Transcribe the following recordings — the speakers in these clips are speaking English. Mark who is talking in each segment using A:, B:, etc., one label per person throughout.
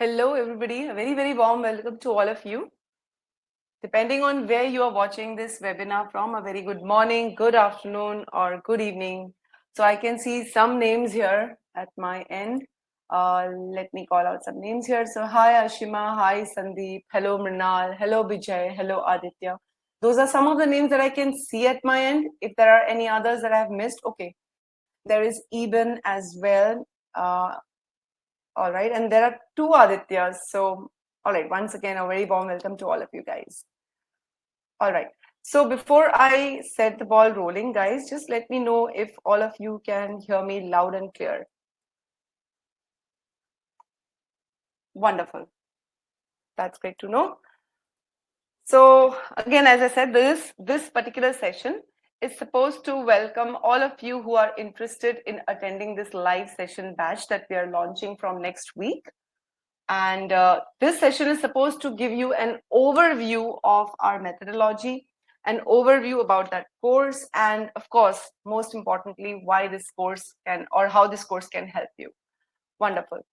A: Hello, everybody. A very, very warm welcome to all of you. Depending on where you are watching this webinar from, a very good morning, good afternoon, or good evening. So I can see some names here at my end. Let me call out some names here. So hi, Ashima. Hi, Sandeep. Hello, Mrinal. Hello, Vijay. Hello, Aditya. Those are some of the names that I can see at my end. If there are any others that I have missed, okay. There is Eben as well. All right, and there are two Adityas. So, all right, once again, a very warm welcome to all of you guys. All right, so before I set the ball rolling, guys, just let me know if all of you can hear me loud and clear. Wonderful. That's great to know. So again, as I said, this particular session is supposed to welcome all of you who are interested in attending this live session batch that we are launching from next week. And this session is supposed to give you an overview of our methodology, an overview about that course, and of course, most importantly, why this course can or how this course can help you. Wonderful.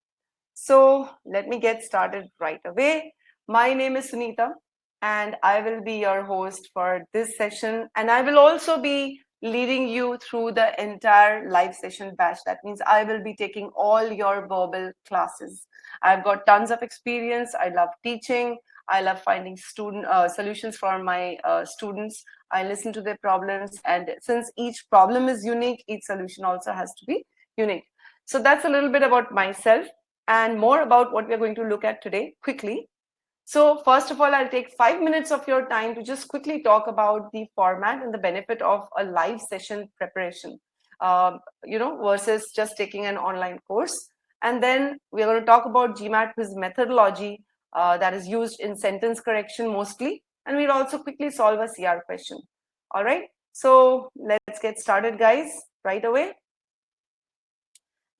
A: So let me get started right away. My name is Sunita, and I will be your host for this session. And I will also be leading you through the entire live session batch. That means I will be taking all your verbal classes. I've got tons of experience. I love teaching. I love finding solutions for my students. I listen to their problems. And since each problem is unique, each solution also has to be unique. So that's a little bit about myself and more about what we're going to look at today quickly. So first of all, I'll take 5 minutes of your time to just quickly talk about the format and the benefit of a live session preparation, versus just taking an online course. And then we're going to talk about GMATWhiz methodology that is used in sentence correction mostly. And we'll also quickly solve a CR question. All right. So let's get started, guys, right away.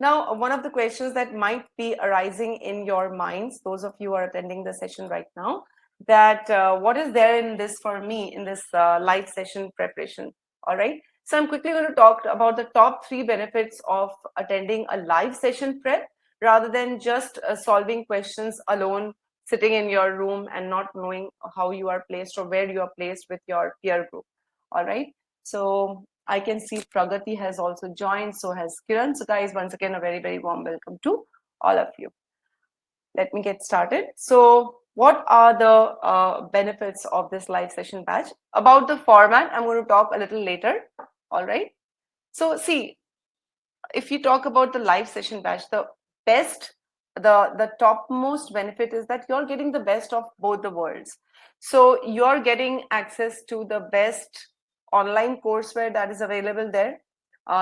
A: Now, one of the questions that might be arising in your minds, those of you who are attending the session right now, that what is there in this for me in this live session preparation? All right. So I'm quickly going to talk about the top 3 benefits of attending a live session prep rather than just solving questions alone, sitting in your room and not knowing how you are placed or where you are placed with your peer group. All right. So I can see Pragati has also joined, so has Kiran. So guys, once again, a very, very warm welcome to all of you. Let me get started. So what are the benefits of this live session batch? About the format, I'm going to talk a little later. All right. So see, if you talk about the live session batch, the best, the topmost benefit is that you're getting the best of both the worlds. So you're getting access to the best online courseware that is available there.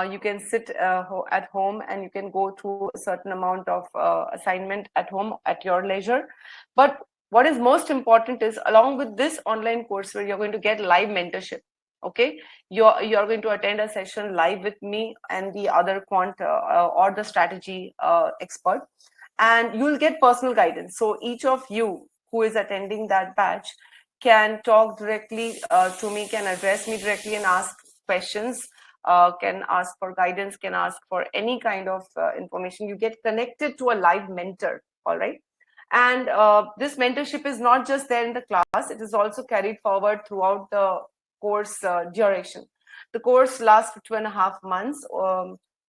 A: You can sit at home and you can go through a certain amount of assignment at home at your leisure. But what is most important is along with this online courseware, you're going to get live mentorship. Okay, you're going to attend a session live with me and the other quant or the strategy expert, and you'll get personal guidance. So each of you who is attending that batch can talk directly to me, can address me directly and ask questions, can ask for guidance, can ask for any kind of information. You get connected to a live mentor. All right. And this mentorship is not just there in the class, it is also carried forward throughout the course duration. The course lasts for 2.5 months.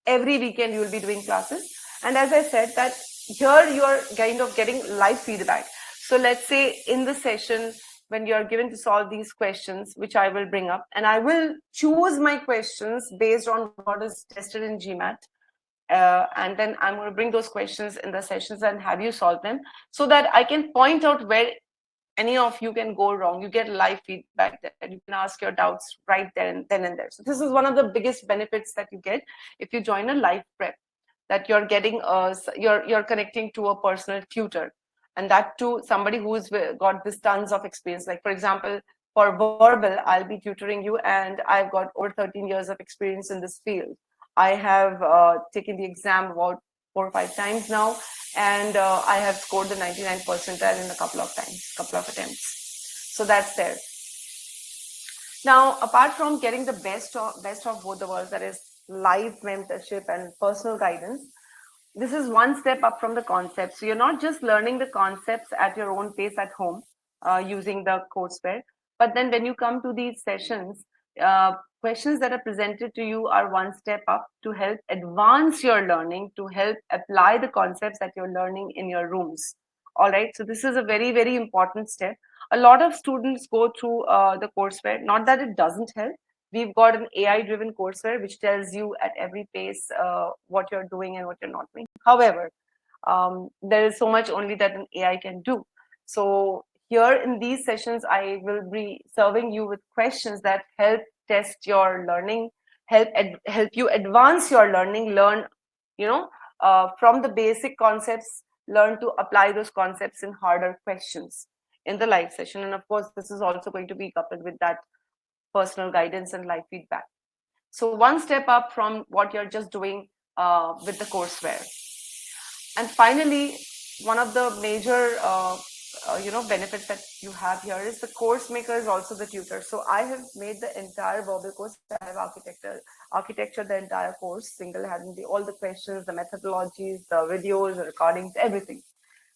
A: Every weekend you will be doing classes. And as I said, that here you are kind of getting live feedback. So let's say in the session, when you are given to solve these questions, which I will bring up, and I will choose my questions based on what is tested in GMAT. And then I'm going to bring those questions in the sessions and have you solve them so that I can point out where any of you can go wrong. You get live feedback there and you can ask your doubts right there and then and there. So this is one of the biggest benefits that you get if you join a live prep, that you're getting you're connecting to a personal tutor, and that too somebody who's got this tons of experience. Like for example, for verbal, I'll be tutoring you, and I've got over 13 years of experience in this field. I have taken the exam about 4 or 5 times now, and I have scored the 99 percentile in a couple of attempts. So that's there. Now, apart from getting the best of both the worlds, that is live mentorship and personal guidance, this is one step up from the concept. So you're not just learning the concepts at your own pace at home using the courseware, but then when you come to these sessions, questions that are presented to you are one step up to help advance your learning, to help apply the concepts that you're learning in your rooms. All right, so this is a very, very important step. A lot of students go through the courseware, not that it doesn't help. We've got an AI driven courseware which tells you at every pace what you're doing and what you're not doing. However, there is so much only that an AI can do. So here in these sessions, I will be serving you with questions that help test your learning, help you advance your learning, learn, from the basic concepts, learn to apply those concepts in harder questions in the live session. And of course, this is also going to be coupled with that personal guidance and live feedback. So one step up from what you're just doing with the courseware. And finally, one of the major benefits that you have here is the course maker is also the tutor. So I have made the entire verbal course. I have architecture the entire course single-handedly, all the questions, the methodologies, the videos, the recordings, everything.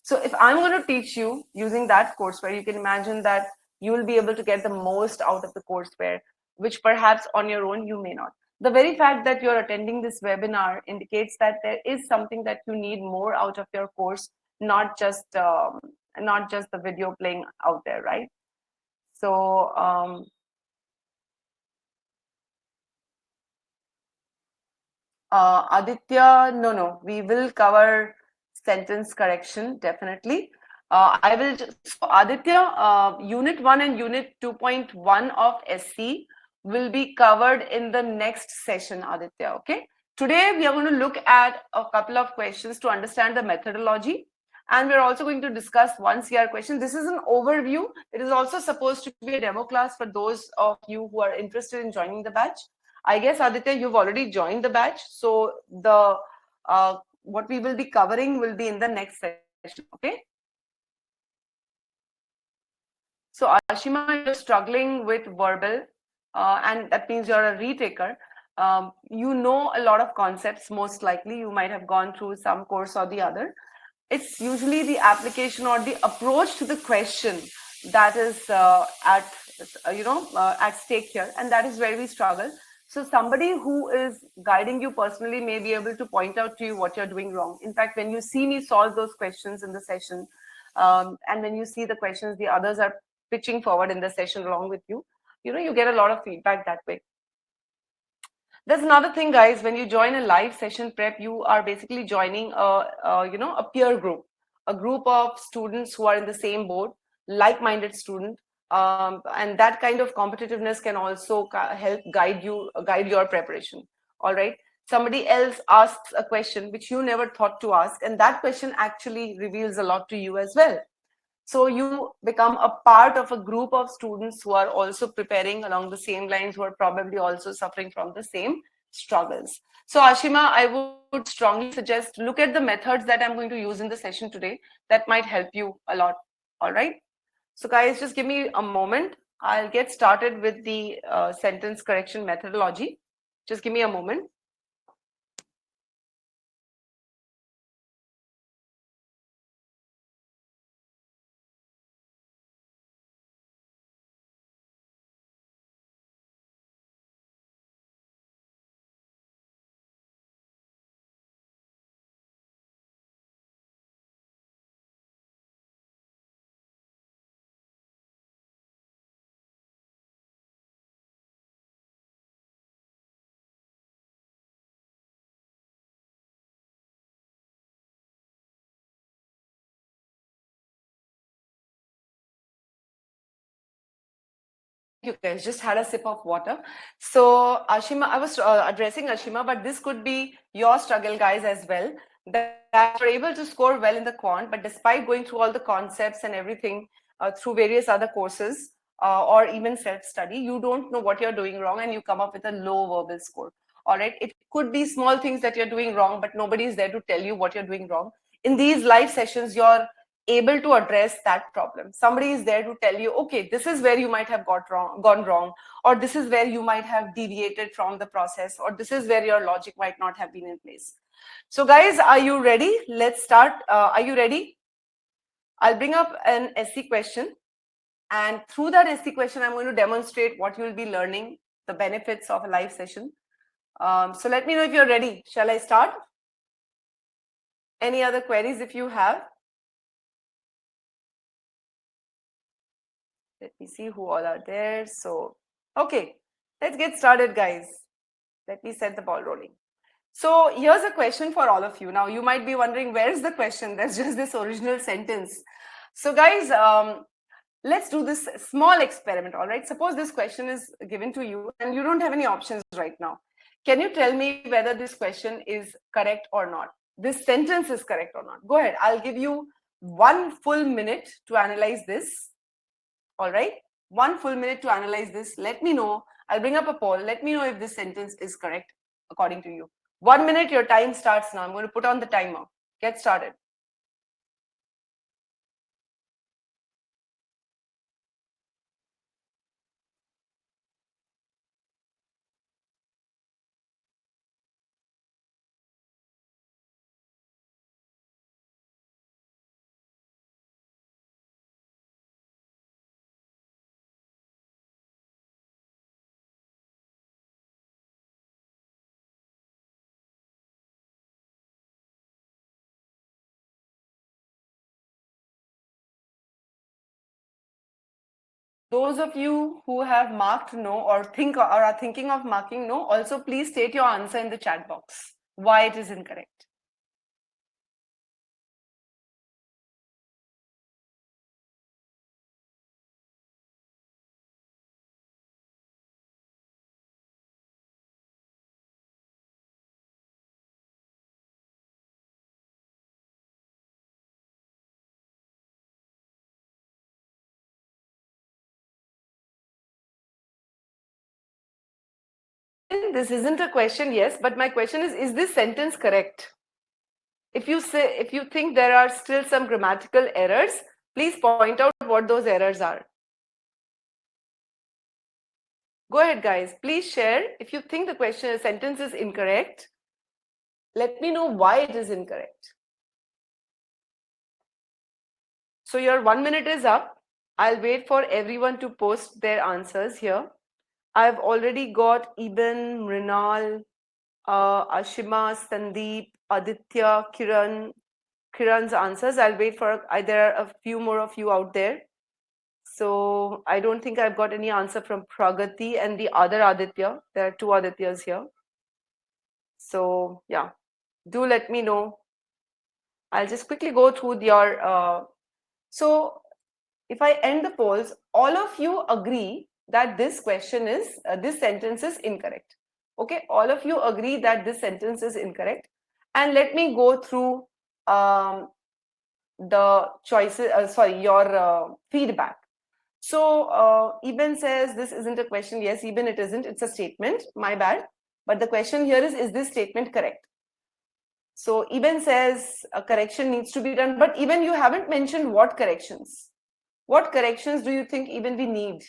A: So if I'm going to teach you using that courseware, you can imagine that you will be able to get the most out of the courseware, which perhaps on your own you may not. The very fact that you're attending this webinar indicates that there is something that you need more out of your course, not just the video playing out there, right? So Aditya, no, we will cover sentence correction definitely. I will just, so Aditya, Unit 1 and Unit 2.1 of SC will be covered in the next session, Aditya, okay? Today, we are going to look at a couple of questions to understand the methodology. And we're also going to discuss one CR question. This is an overview. It is also supposed to be a demo class for those of you who are interested in joining the batch. I guess, Aditya, you've already joined the batch. So the what we will be covering will be in the next session, okay? So Ashima, you're struggling with verbal, and that means you're a retaker. You know a lot of concepts, most likely. You might have gone through some course or the other. It's usually the application or the approach to the question that is at stake here, and that is where we struggle. So somebody who is guiding you personally may be able to point out to you what you're doing wrong. In fact, when you see me solve those questions in the session, and when you see the questions the others are pitching forward in the session along with you, you get a lot of feedback that way. There's another thing, guys. When you join a live session prep, you are basically joining a peer group, a group of students who are in the same boat, like-minded student, and that kind of competitiveness can also help guide your preparation. All right. Somebody else asks a question which you never thought to ask, and that question actually reveals a lot to you as well. So you become a part of a group of students who are also preparing along the same lines, who are probably also suffering from the same struggles. So Ashima, I would strongly suggest look at the methods that I'm going to use in the session today. That might help you a lot. All right. So guys, just give me a moment. I'll get started with the sentence correction methodology. Just give me a moment. You guys just had a sip of water. So Ashima, I was addressing Ashima, but this could be your struggle, guys, as well. That you're able to score well in the quant, but despite going through all the concepts and everything through various other courses or even self-study, you don't know what you're doing wrong and you come up with a low verbal score. All right. It could be small things that you're doing wrong, but nobody is there to tell you what you're doing wrong. In these live sessions, you're able to address that problem. Somebody is there to tell you, okay, this is where you might have gone wrong, or this is where you might have deviated from the process, or this is where your logic might not have been in place. So guys, are you ready? Let's start. Are you ready? I'll bring up an SC question, and through that SC question, I'm going to demonstrate what you'll be learning, the benefits of a live session. So let me know if you're ready. Shall I start? Any other queries if you have? Let me see who all are there. So, okay, let's get started, guys. Let me set the ball rolling. So here's a question for all of you. Now, you might be wondering, where is the question? There's just this original sentence. So guys, let's do this small experiment, all right? Suppose this question is given to you and you don't have any options right now. Can you tell me whether this question is correct or not? This sentence is correct or not? Go ahead. I'll give you 1 full minute to analyze this. All right, 1 full minute to analyze this. Let me know. I'll bring up a poll. Let me know if this sentence is correct according to you. 1 minute, your time starts now. I'm going to put on the timer. Get started. Those of you who have marked no or are thinking of marking no, also please state your answer in the chat box, why it is incorrect. This isn't a question, yes, but my question is this sentence correct? If you think there are still some grammatical errors, please point out what those errors are. Go ahead, guys. Please share. If you think the sentence is incorrect, let me know why it is incorrect. So your 1 minute is up. I'll wait for everyone to post their answers here. I've already got Ibn, Mrinal, Ashima, Sandeep, Aditya, Kiran's answers. I'll wait for, there are a few more of you out there. So I don't think I've got any answer from Pragati and the other Aditya. There are 2 Adityas here. So yeah, do let me know. I'll just quickly go through your, so if I end the polls, all of you agree that this question is, this sentence is incorrect. Okay, all of you agree that this sentence is incorrect. And let me go through the choices, your feedback. So Eben says this isn't a question. Yes, Eben, it isn't. It's a statement. My bad. But the question here is this statement correct? So Eben says a correction needs to be done. But Eben, you haven't mentioned what corrections. What corrections do you think even we need?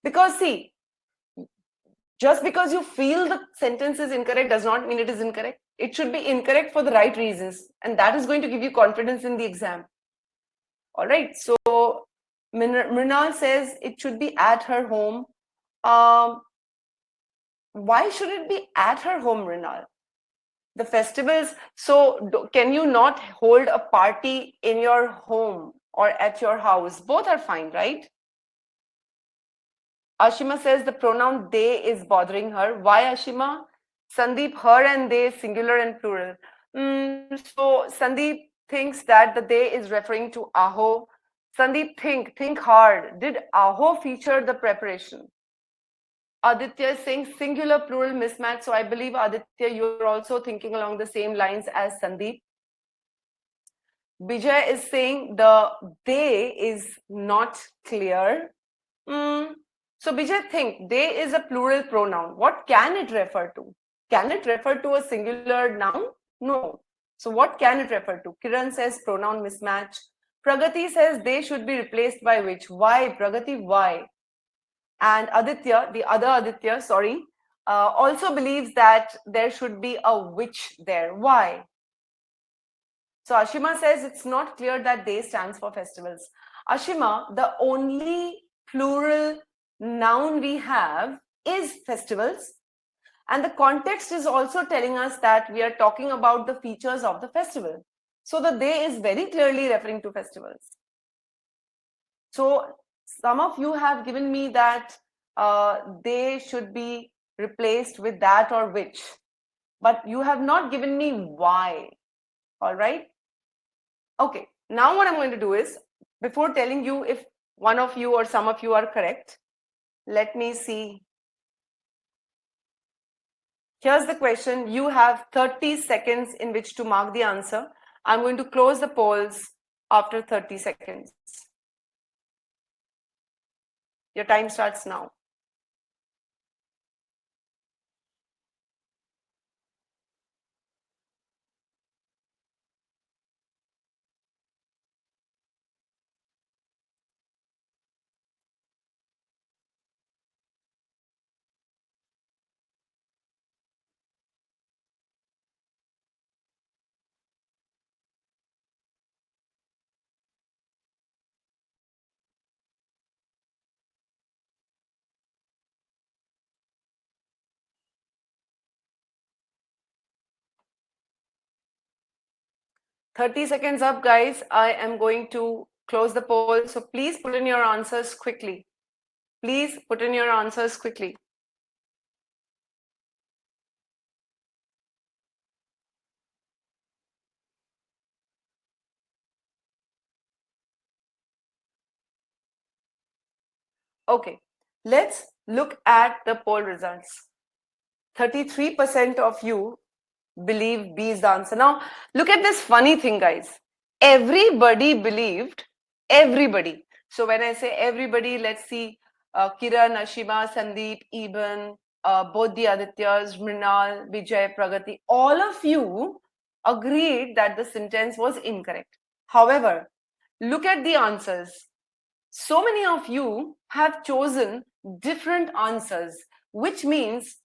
A: Because see, just because you feel the sentence is incorrect does not mean it is incorrect. It should be incorrect for the right reasons. And that is going to give you confidence in the exam. All right. So Mrinal says it should be at her home. Why should it be at her home, Mrinal? The festivals. So can you not hold a party in your home or at your house? Both are fine, right? Ashima says the pronoun they is bothering her. Why, Ashima? Sandeep, her and they, singular and plural. So Sandeep thinks that the they is referring to Aho. Sandeep, think hard. Did Aho feature the preparation? Aditya is saying singular plural mismatch. So I believe, Aditya, you're also thinking along the same lines as Sandeep. Bijay is saying the they is not clear. So Bijay, think they is a plural pronoun. What can it refer to? Can it refer to a singular noun? No. So what can it refer to? Kiran says pronoun mismatch. Pragati says they should be replaced by which? Why, Pragati, why? And Aditya, the other Aditya, sorry, also believes that there should be a which there. Why? So Ashima says it's not clear that day stands for festivals. Ashima, the only plural noun we have is festivals. And the context is also telling us that we are talking about the features of the festival. So the day is very clearly referring to festivals. So some of you have given me that they should be replaced with that or which, but you have not given me why. All right. Okay. Now what I'm going to do is, before telling you if one of you or some of you are correct, let me see. Here's the question. You have 30 seconds in which to mark the answer. I'm going to close the polls after 30 seconds. Your time starts now. "30 seconds up, guys. I am going to close the poll. So please put in your answers quickly. Please put in your answers quickly. Okay, let's look at the poll results. 33% of you believe B is the answer. Now, look at this funny thing, guys. Everybody believed, everybody. So when I say everybody, let's see, Kiran, Ashima, Sandeep, Eben, both the Adityas, Mrinal, Vijay, Pragati, all of you agreed that the sentence was incorrect. However, look at the answers. So many of you have chosen different answers, which means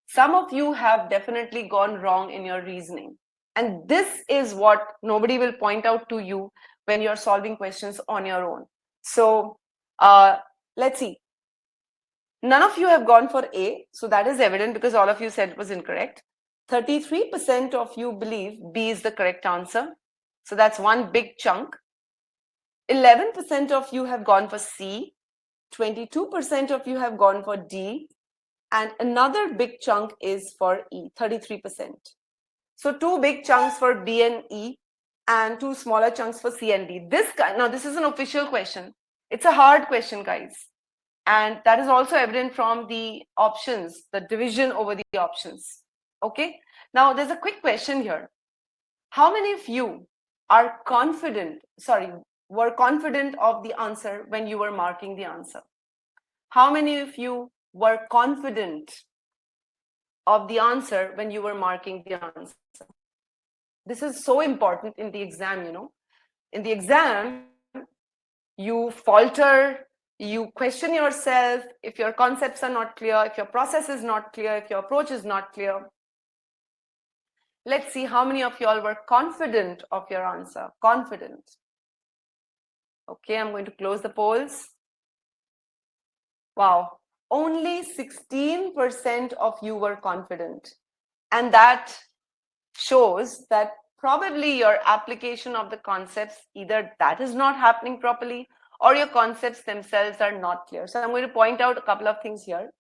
A: some of you have definitely gone wrong in your reasoning. And this is what nobody will point out to you when you're solving questions on your own. So let's see. None of you have gone for A, so that is evident because all of you said it was incorrect. 33% of you believe B is the correct answer. So that's one big chunk. 11% of you have gone for C. 22% of you have gone for D. And another big chunk is for E, 33%. So two big chunks for B and E and two smaller chunks for C and D. Now this is an official question. It's a hard question, guys. And that is also evident from the options, the division over the options. Okay. Now there's a quick question here. How many of you are were confident of the answer when you were marking the answer? How many of you were confident of the answer when you were marking the answer? This is so important in the exam, you know. In the exam, you falter, you question yourself if your concepts are not clear, if your process is not clear, if your approach is not clear. Let's see how many of you all were confident of your answer. Confident. Okay, I'm going to close the polls. Wow, only 16% of you were confident. And that shows that probably your application of the concepts, either that is not happening properly or your concepts themselves are not clear. So I'm going to point out a couple of things here.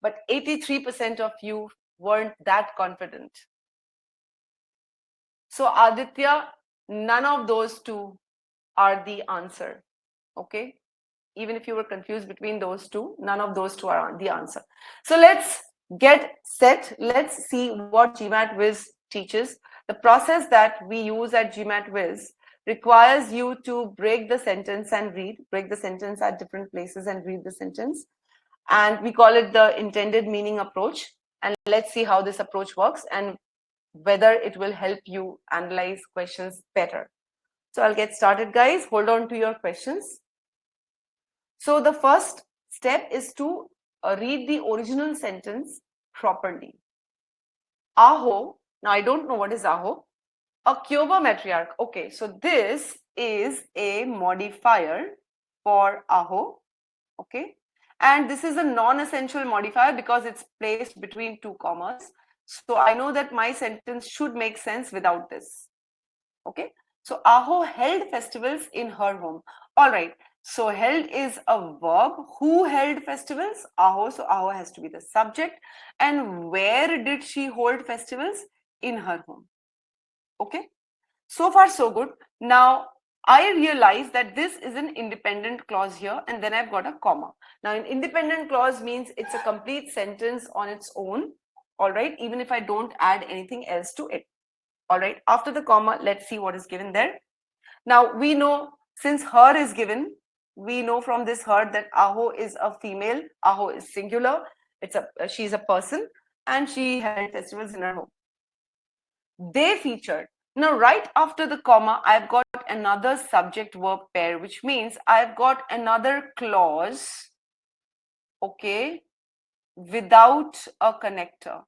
A: But 83% of you weren't that confident. So Aditya, none of those two are the answer. Okay? Even if you were confused between those two, none of those two are the answer. So let's get set. Let's see what GMATWhiz teaches. The process that we use at GMATWhiz requires you to break the sentence and break the sentence at different places and read the sentence. And we call it the intended meaning approach. And let's see how this approach works and whether it will help you analyze questions better. So I'll get started, guys. Hold on to your questions. So the first step is to read the original sentence properly. Aho, now I don't know what is Aho. A Kyowa matriarch. Okay, so this is a modifier for Aho. Okay, and this is a non-essential modifier because it's placed between two commas. So I know that my sentence should make sense without this. Okay, so Aho held festivals in her home. All right, so held is a verb. Who held festivals? Aho. So Aho has to be the subject. And where did she hold festivals? In her home. Okay, so far so good. Now I realize that this is an independent clause here, and then I've got a comma. Now an independent clause means it's a complete sentence on its own. All right, even if I don't add anything else to it. All right, after the comma, let's see what is given there. Now we know, since her is given, we know from this her that Aho is a female. Aho is singular. She's a person, and she held festivals in her home. They featured. Now right after the comma, I've got another subject verb pair, which means I've got another clause, okay, without a connector.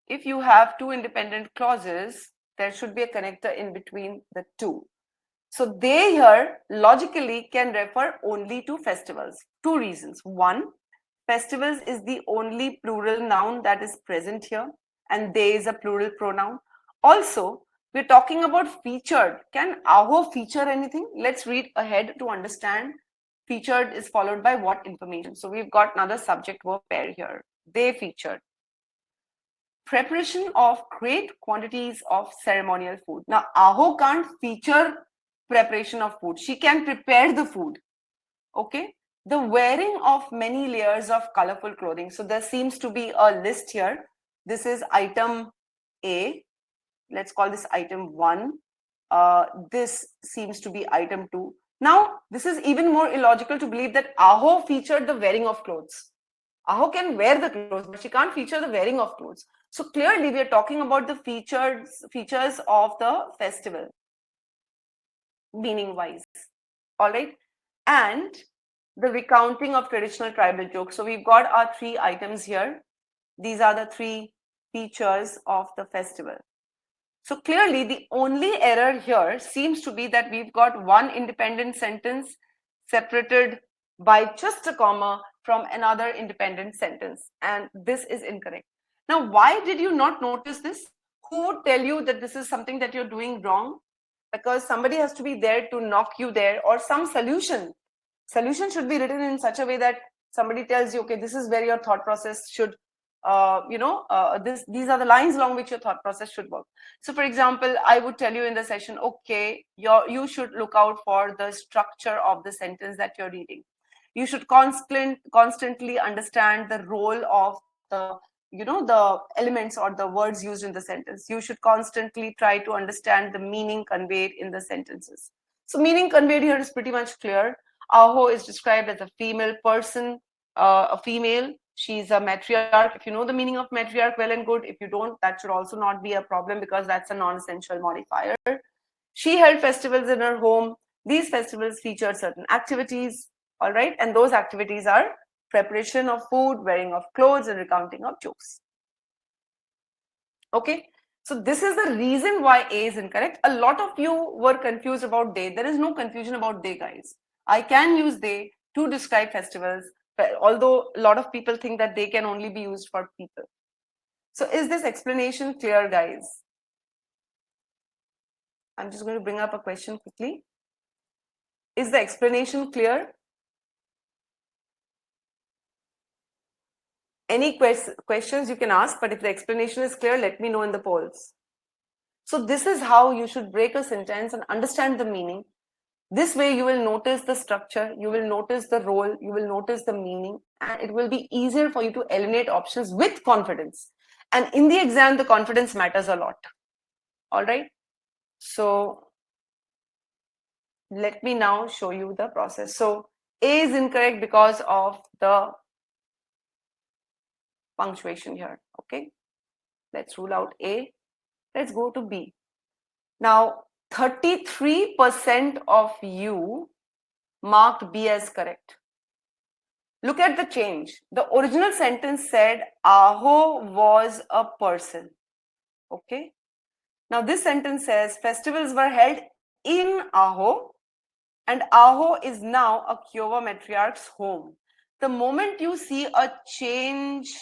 A: If you have two independent clauses, there should be a connector in between the two. So they here logically can refer only to festivals. Two reasons. One, festivals is the only plural noun that is present here, and they is a plural pronoun. Also, we're talking about featured. Can Aho feature anything? Let's read ahead to understand. Featured is followed by what information? So we've got another subject verb pair here. They featured. Preparation of great quantities of ceremonial food. Now, Aho can't feature preparation of food. She can prepare the food. Okay. The wearing of many layers of colorful clothing. So there seems to be a list here. This is item A. Let's call this item 1. This seems to be item 2. Now, this is even more illogical to believe that Aho featured the wearing of clothes. Aho can wear the clothes, but she can't feature the wearing of clothes. So clearly, we are talking about the features of the festival, meaning-wise. All right, and the recounting of traditional tribal jokes. So we've got our 3 items here. These are the 3 features of the festival. So clearly, the only error here seems to be that we've got one independent sentence separated by just a comma from another independent sentence, and this is incorrect. Now, why did you not notice this? Who would tell you that this is something that you're doing wrong? Because somebody has to be there to knock you there, or some solution. Solution should be written in such a way that somebody tells you, okay, this is where your thought process should, these are the lines along which your thought process should work. So for example, I would tell you in the session, okay, you should look out for the structure of the sentence that you're reading. You should constantly understand the role of the the elements or the words used in the sentence. You should constantly try to understand the meaning conveyed in the sentences. So meaning conveyed here is pretty much clear. Aho is described as a female person, a female. She's a matriarch. If you know the meaning of matriarch, well and good. If you don't, that should also not be a problem because that's a non-essential modifier. She held festivals in her home. These festivals featured certain activities, all right? And those activities are preparation of food, wearing of clothes, and recounting of jokes. Okay, so this is the reason why A is incorrect. A lot of you were confused about they. There is no confusion about they, guys. I can use they to describe festivals, although a lot of people think that they can only be used for people. So is this explanation clear, guys? I'm just going to bring up a question quickly. Is the explanation clear? Any questions you can ask, but if the explanation is clear, let me know in the polls. So this is how you should break a sentence and understand the meaning. This way you will notice the structure, you will notice the role, you will notice the meaning, and it will be easier for you to eliminate options with confidence. And in the exam, the confidence matters a lot. All right. So let me now show you the process. So A is incorrect because of the punctuation here. Okay. Let's rule out A. Let's go to B. Now, 33% of you marked B as correct. Look at the change. The original sentence said Aho was a person. Okay. Now this sentence says festivals were held in Aho, and Aho is now a Kiowa matriarch's home. The moment you see a change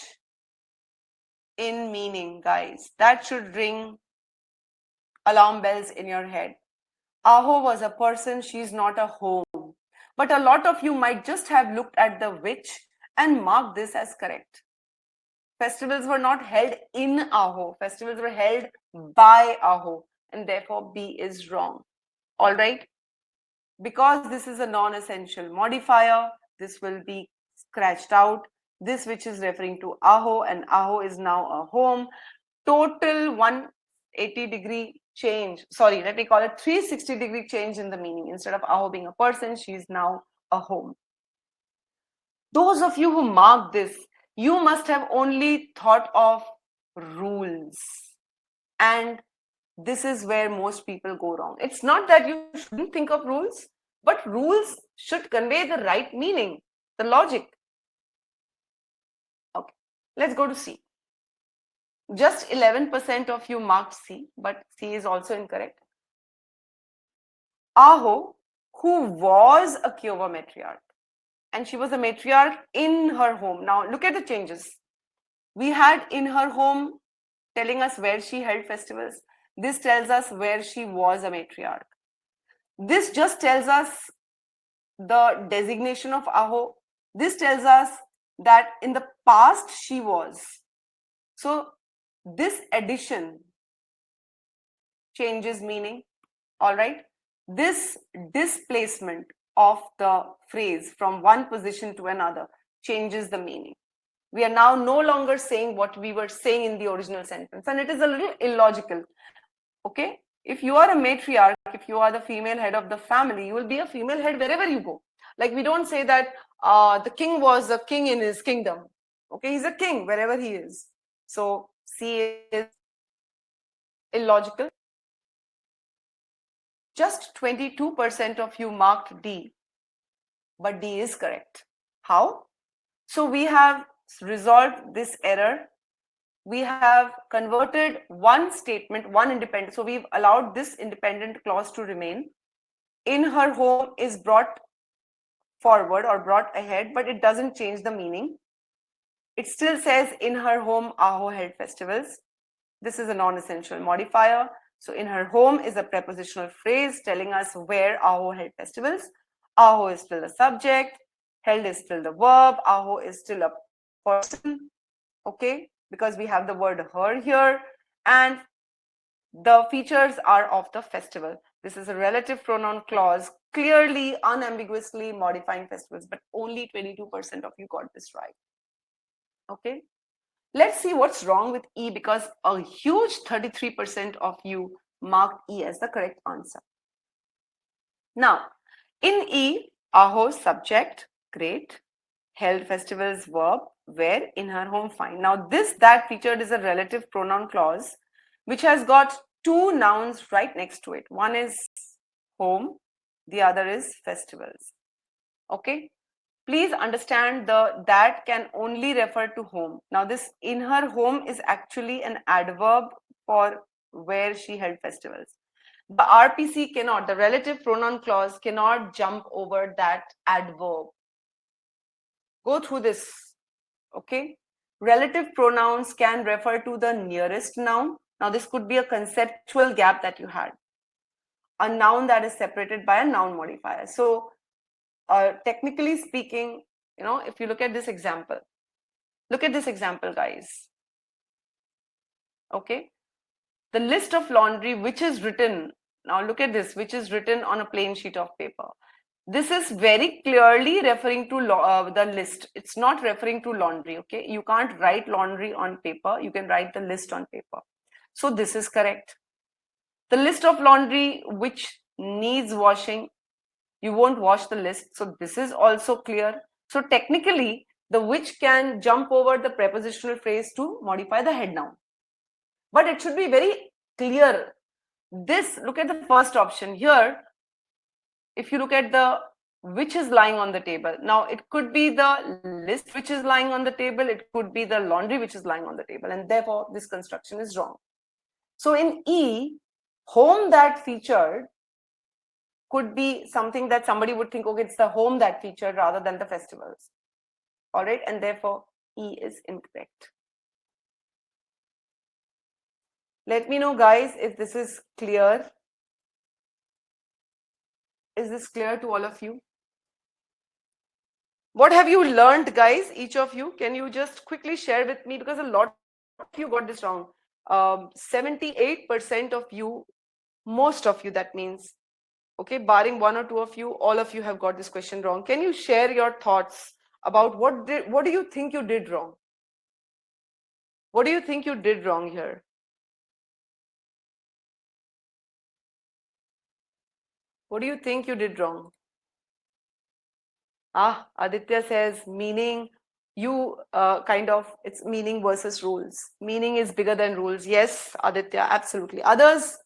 A: in meaning, guys, that should ring alarm bells in your head. Aho was a person, she's not a home. But a lot of you might just have looked at the which and marked this as correct. Festivals were not held in Aho. Festivals were held by Aho, and therefore B is wrong. All right. Because this is a non-essential modifier, this will be scratched out. This which is referring to Aho, and Aho is now a home. Total 180-degree change. Sorry, let me call it 360-degree change in the meaning. Instead of Aho being a person, she is now a home. Those of you who marked this, you must have only thought of rules. And this is where most people go wrong. It's not that you shouldn't think of rules, but rules should convey the right meaning, the logic. Okay, let's go to C. Just 11% of you marked C, but C is also incorrect. Aho, who was a Kiowa matriarch, and she was a matriarch in her home. Now look at the changes. We had in her home telling us where she held festivals. This tells us where she was a matriarch. This just tells us the designation of Aho. This tells us that in the past she was. So this addition changes meaning. All right. This displacement of the phrase from one position to another changes the meaning. We are now no longer saying what we were saying in the original sentence, and it is a little illogical. Okay, if you are a matriarch, if you are the female head of the family, you will be a female head wherever you go. Like, we don't say that the king was a king in his kingdom. Okay, he's a king wherever he is. So C is illogical. Just 22% of you marked D, but D is correct. How? So we have resolved this error. We have converted one statement, one independent. So we've allowed this independent clause to remain. In her home is brought forward or brought ahead, but it doesn't change the meaning. It still says in her home, Aho held festivals. This is a non-essential modifier. So in her home is a prepositional phrase telling us where Aho held festivals. Aho is still the subject. Held is still the verb. Aho is still a person. Okay, because we have the word her here, and the features are of the festival. This is a relative pronoun clause, clearly, unambiguously modifying festivals, but only 22% of you got this right. Okay, let's see what's wrong with E, because a huge 33% of you marked E as the correct answer. Now, in E, Aho subject, great. Held festivals verb, where, in her home, fine. Now this that featured is a relative pronoun clause which has got two nouns right next to it. One is home, the other is festivals. Okay, please understand that can only refer to home. Now this in her home is actually an adverb for where she held festivals. The RPC cannot, the relative pronoun clause cannot jump over that adverb. Go through this. Okay, relative pronouns can refer to the nearest noun. Now this could be a conceptual gap that you had, a noun that is separated by a noun modifier. So technically speaking, you know, if you look at this example, guys. Okay, the list of laundry which is written, now look at this, which is written on a plain sheet of paper. This is very clearly referring to the list. It's not referring to laundry. Okay, you can't write laundry on paper. You can write the list on paper. So this is correct. The list of laundry which needs washing, you won't wash the list. So this is also clear. So technically, the which can jump over the prepositional phrase to modify the head noun. But it should be very clear. This, look at the first option here. If you look at the which is lying on the table. Now, it could be the list which is lying on the table, it could be the laundry which is lying on the table, and therefore this construction is wrong. So in E, home that featured could be something that somebody would think, okay, it's the home that featured rather than the festivals. All right, and therefore E is incorrect. Let me know, guys, if this is clear. Is this clear to all of you? What have you learned, guys, each of you? Can you just quickly share with me, because a lot of you got this wrong. 78% of you, most of you, that means, okay, barring one or two of you, all of you have got this question wrong. Can you share your thoughts about what do you think you did wrong? What do you think you did wrong here? What do you think you did wrong? Aditya says meaning. You kind of, it's meaning versus rules. Meaning is bigger than rules. Yes, Aditya, absolutely. Others,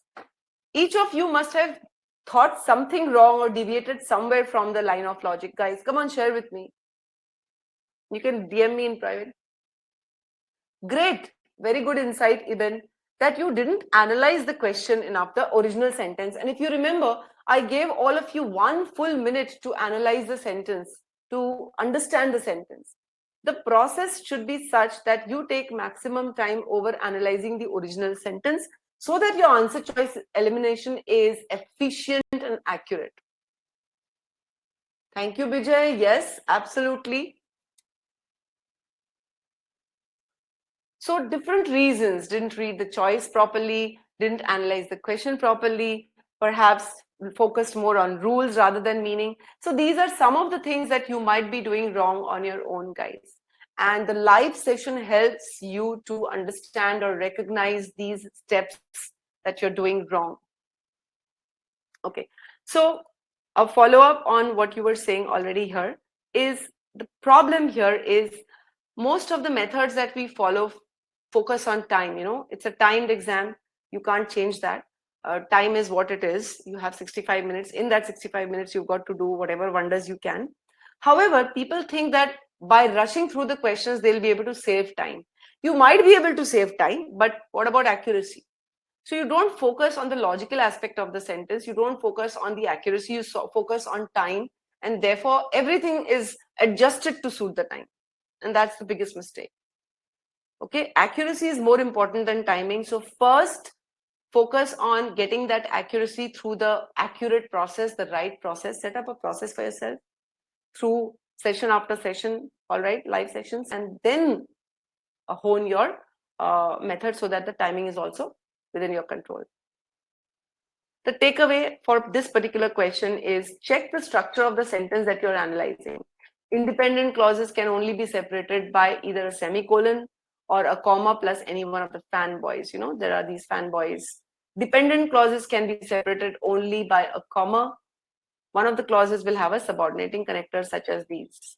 A: each of you must have thought something wrong or deviated somewhere from the line of logic. Guys, come on, share with me. You can DM me in private. Great, very good insight, Ibn, that you didn't analyze the question enough, the original sentence. And if you remember, I gave all of you 1 full minute to analyze the sentence, to understand the sentence. The process should be such that you take maximum time over analyzing the original sentence so that your answer choice elimination is efficient and accurate. Thank you, Vijay. Yes, absolutely. So different reasons: didn't read the choice properly, didn't analyze the question properly, perhaps focused more on rules rather than meaning. So these are some of the things that you might be doing wrong on your own, guys. And the live session helps you to understand or recognize these steps that you're doing wrong. Okay, so a follow-up on what you were saying already here is, the problem here is most of the methods that we follow focus on time. It's a timed exam. You can't change that. Time is what it is. You have 65 minutes. In that 65 minutes, you've got to do whatever wonders you can. However, people think that by rushing through the questions, they'll be able to save time. You might be able to save time, but what about accuracy? So you don't focus on the logical aspect of the sentence. You don't focus on the accuracy. You focus on time. And therefore, everything is adjusted to suit the time. And that's the biggest mistake. Okay, accuracy is more important than timing. So first, focus on getting that accuracy through the accurate process, the right process. Set up a process for yourself through session after session, all right, live sessions, and then hone your method so that the timing is also within your control. The takeaway for this particular question is, check the structure of the sentence that you're analyzing. Independent clauses can only be separated by either a semicolon or a comma plus any one of the fanboys. There are these fanboys. Dependent clauses can be separated only by a comma. One of the clauses will have a subordinating connector such as these.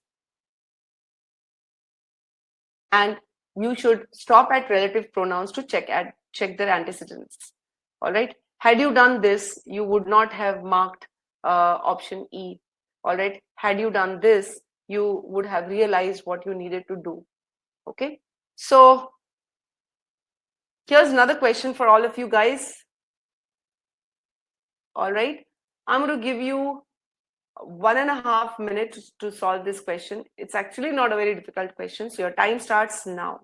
A: And you should stop at relative pronouns to check their antecedents. All right. Had you done this, you would not have marked option E. All right. Had you done this, you would have realized what you needed to do. Okay. So here's another question for all of you guys. All right. I'm going to give you 1.5 minutes to solve this question. It's actually not a very difficult question. So your time starts now.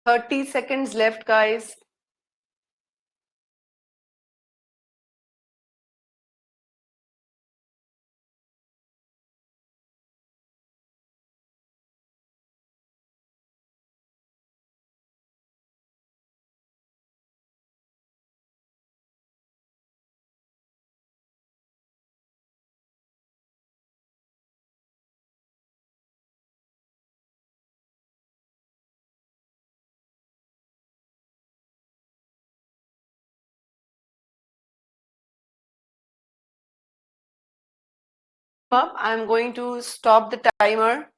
A: 30 seconds left, guys. Up. I'm going to stop the timer.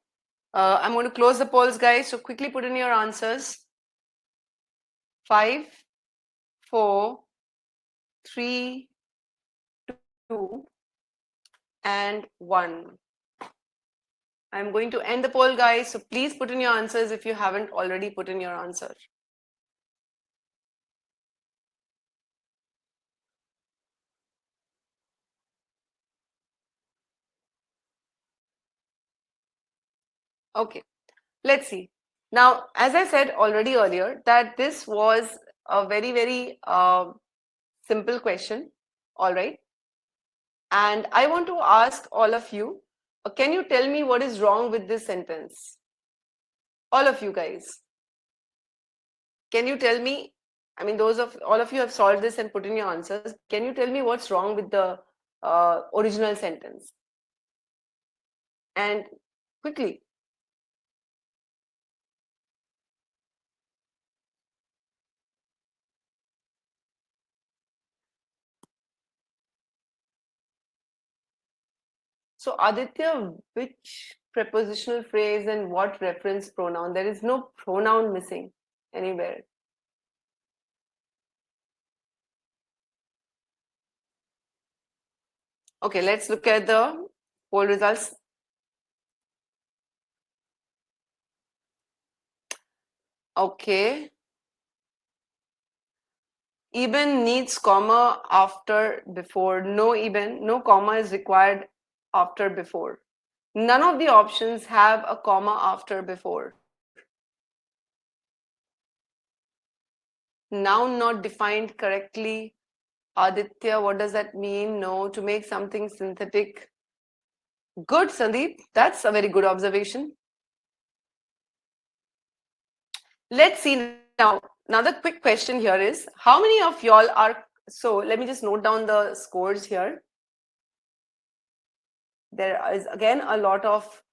A: I'm going to close the polls, guys. So quickly put in your answers. 5, 4, 3, 2, and 1. I'm going to end the poll, guys. So please put in your answers if you haven't already put in your answer. Okay, let's see. Now, as I said already earlier, that this was a very, very simple question. All right. And I want to ask all of you, can you tell me what is wrong with this sentence? All of you guys. Can you tell me, I mean, all of you have solved this and put in your answers. Can you tell me what's wrong with the original sentence? And quickly. So Aditya, which prepositional phrase and what reference pronoun? There is no pronoun missing anywhere. Okay, let's look at the poll results. Okay. Eben needs comma after before. No Eben, no comma is required after before. None of the options have a comma after before. Noun not defined correctly. Aditya, what does that mean? No, to make something synthetic. Good, Sandeep. That's a very good observation. Let's see now. Another quick question here is, how many of y'all are, so let me just note down the scores here. There is again a lot of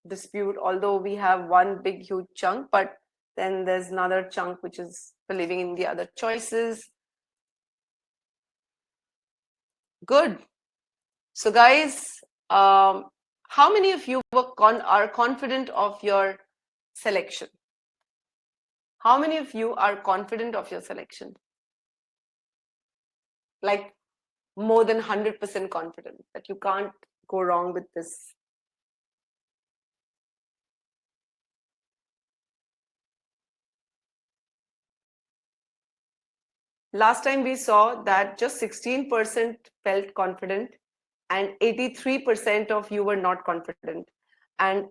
A: dispute, although we have one big huge chunk, but then there's another chunk which is believing in the other choices. Good. So guys, how many of you are confident of your selection? How many of you are confident of your selection? Like more than 100% confident that you can't go wrong with this? Last time we saw that just 16% felt confident and 83% of you were not confident. And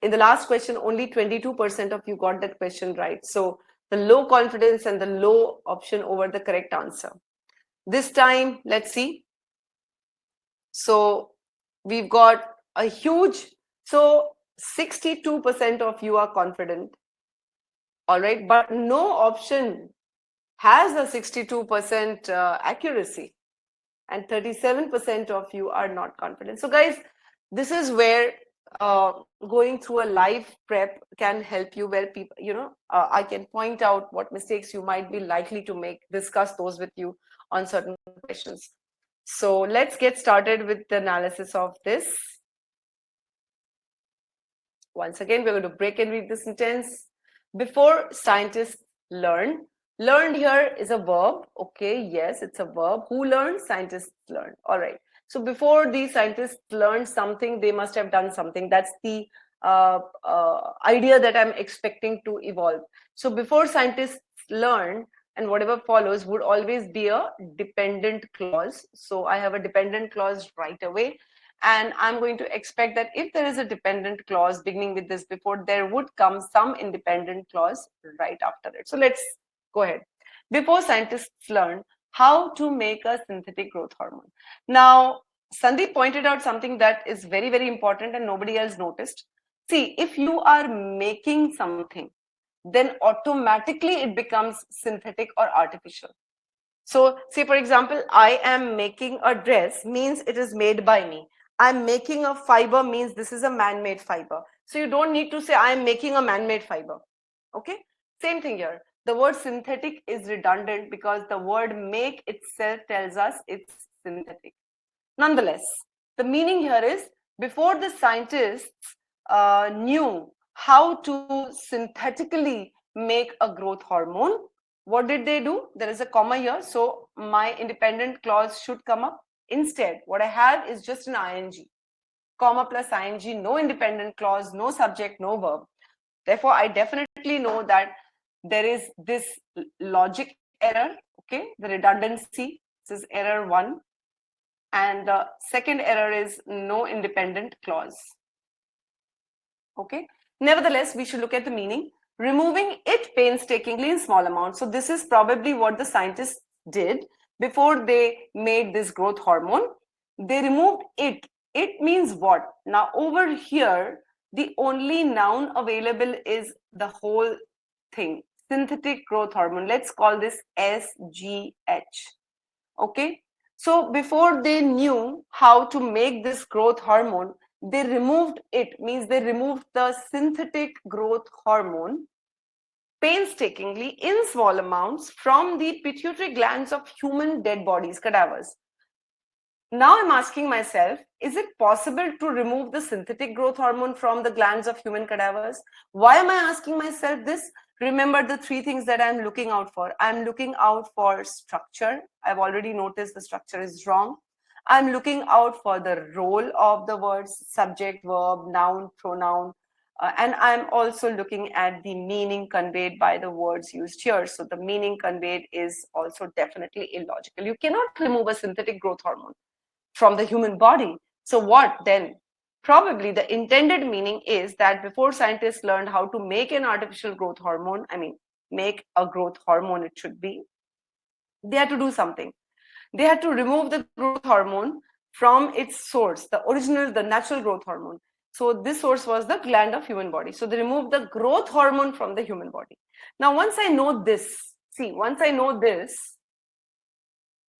A: in the last question, only 22% of you got that question right. So the low confidence and the low option over the correct answer. This time, let's see. So we've got a huge, so 62% of you are confident. All right, but no option has a 62% accuracy, and 37% of you are not confident. So guys, this is where going through a live prep can help you, where people, I can point out what mistakes you might be likely to make, discuss those with you on certain questions. So let's get started with the analysis of this. Once again, we're going to break and read the sentence. Before scientists learn. Learned here is a verb. Okay, yes, it's a verb. Who learned? Scientists learned. All right. So before these scientists learned something, they must have done something. That's the idea that I'm expecting to evolve. So before scientists learn, and whatever follows would always be a dependent clause. So I have a dependent clause right away. and I'm going to expect that if there is a dependent clause beginning with this before, there would come some independent clause right after it. So let's go ahead. Before scientists learned how to make a synthetic growth hormone. Now, Sandeep pointed out something that is very, very important and nobody else noticed. See, if you are making something, then automatically it becomes synthetic or artificial. So say, for example, I am making a dress means it is made by me. I'm making a fiber means this is a man-made fiber. So you don't need to say I am making a man-made fiber. Okay. Same thing here. The word synthetic is redundant because the word make itself tells us it's synthetic. Nonetheless, the meaning here is before the scientists knew how to synthetically make a growth hormone, what did they do? There is a comma here, so my independent clause should come up. Instead, what I have is just an ing. Comma plus ing, no independent clause, no subject, no verb. Therefore, I definitely know that there is this logic error, okay, the redundancy. This is error 1. And the second error is no independent clause. Okay. Nevertheless, we should look at the meaning. Removing it painstakingly in small amounts. So this is probably what the scientists did before they made this growth hormone. They removed it. It means what? Now over here, the only noun available is the whole thing. Synthetic growth hormone. Let's call this SGH. Okay. So before they knew how to make this growth hormone, they removed it, means they removed the synthetic growth hormone painstakingly in small amounts from the pituitary glands of human dead bodies, cadavers. Now I'm asking myself, is it possible to remove the synthetic growth hormone from the glands of human cadavers? Why am I asking myself this? Remember the 3 things that I'm looking out for. I'm looking out for structure. I've already noticed the structure is wrong. I'm looking out for the role of the words, subject, verb, noun, pronoun. And I'm also looking at the meaning conveyed by the words used here. So the meaning conveyed is also definitely illogical. You cannot remove a synthetic growth hormone from the human body. So what then? Probably the intended meaning is that before scientists learned how to make an artificial growth hormone, make a growth hormone it should be, they had to do something. They had to remove the growth hormone from its source, the original, the natural growth hormone. So this source was the gland of human body. So they removed the growth hormone from the human body. Now, once I know this, once I know this,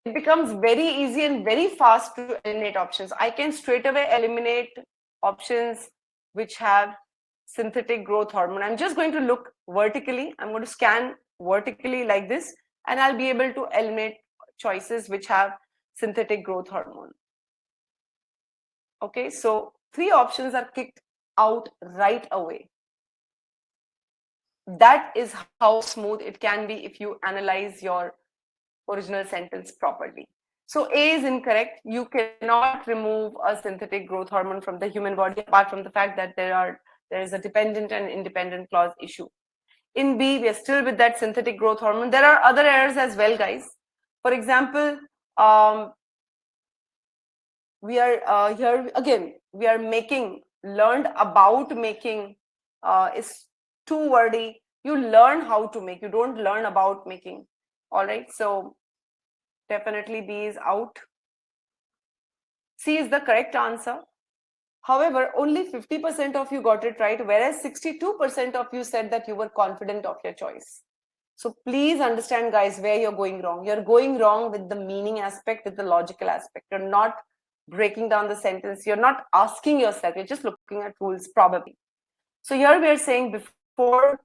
A: it becomes very easy and very fast to eliminate options. I can straight away eliminate options which have synthetic growth hormone. I'm just going to look vertically. I'm going to scan vertically like this, and I'll be able to eliminate choices which have synthetic growth hormone. Okay, so 3 options are kicked out right away. That is how smooth it can be if you analyze your original sentence properly. So A is incorrect. You cannot remove a synthetic growth hormone from the human body apart from the fact that there is a dependent and independent clause issue. In B, we are still with that synthetic growth hormone. There are other errors as well, guys. For example, we are here again, we are making, learned about making is too wordy. You learn how to make, you don't learn about making. All right, so definitely B is out. C is the correct answer. However, only 50% of you got it right, whereas 62% of you said that you were confident of your choice. So please understand, guys, where you're going wrong. You're going wrong with the meaning aspect, with the logical aspect. You're not breaking down the sentence. You're not asking yourself. You're just looking at rules, probably. So here we are saying before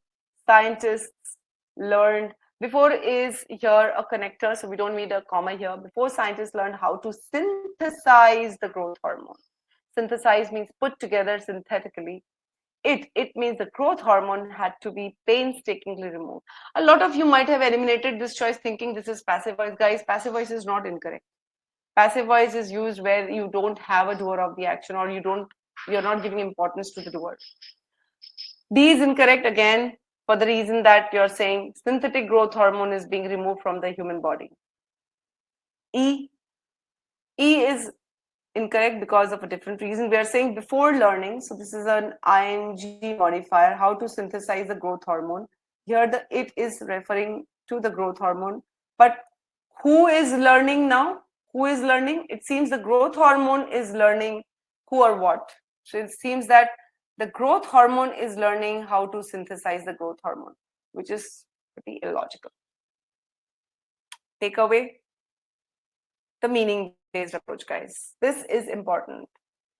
A: scientists learned, before is here a connector, so we don't need a comma here. Before scientists learned how to synthesize the growth hormone. Synthesize means put together synthetically. It means the growth hormone had to be painstakingly removed. A lot of you might have eliminated this choice thinking this is passive voice. Guys, passive voice is not incorrect. Passive voice is used where you don't have a doer of the action, or you're not giving importance to the doer. D is incorrect again for the reason that you're saying synthetic growth hormone is being removed from the human body. E is incorrect because of a different reason. We are saying before learning. So this is an ing modifier, how to synthesize the growth hormone. Here the it is referring to the growth hormone. But who is learning now? Who is learning? It seems the growth hormone is learning who or what. So it seems that the growth hormone is learning how to synthesize the growth hormone, which is pretty illogical. Takeaway: the meaning-based approach, guys. This is important.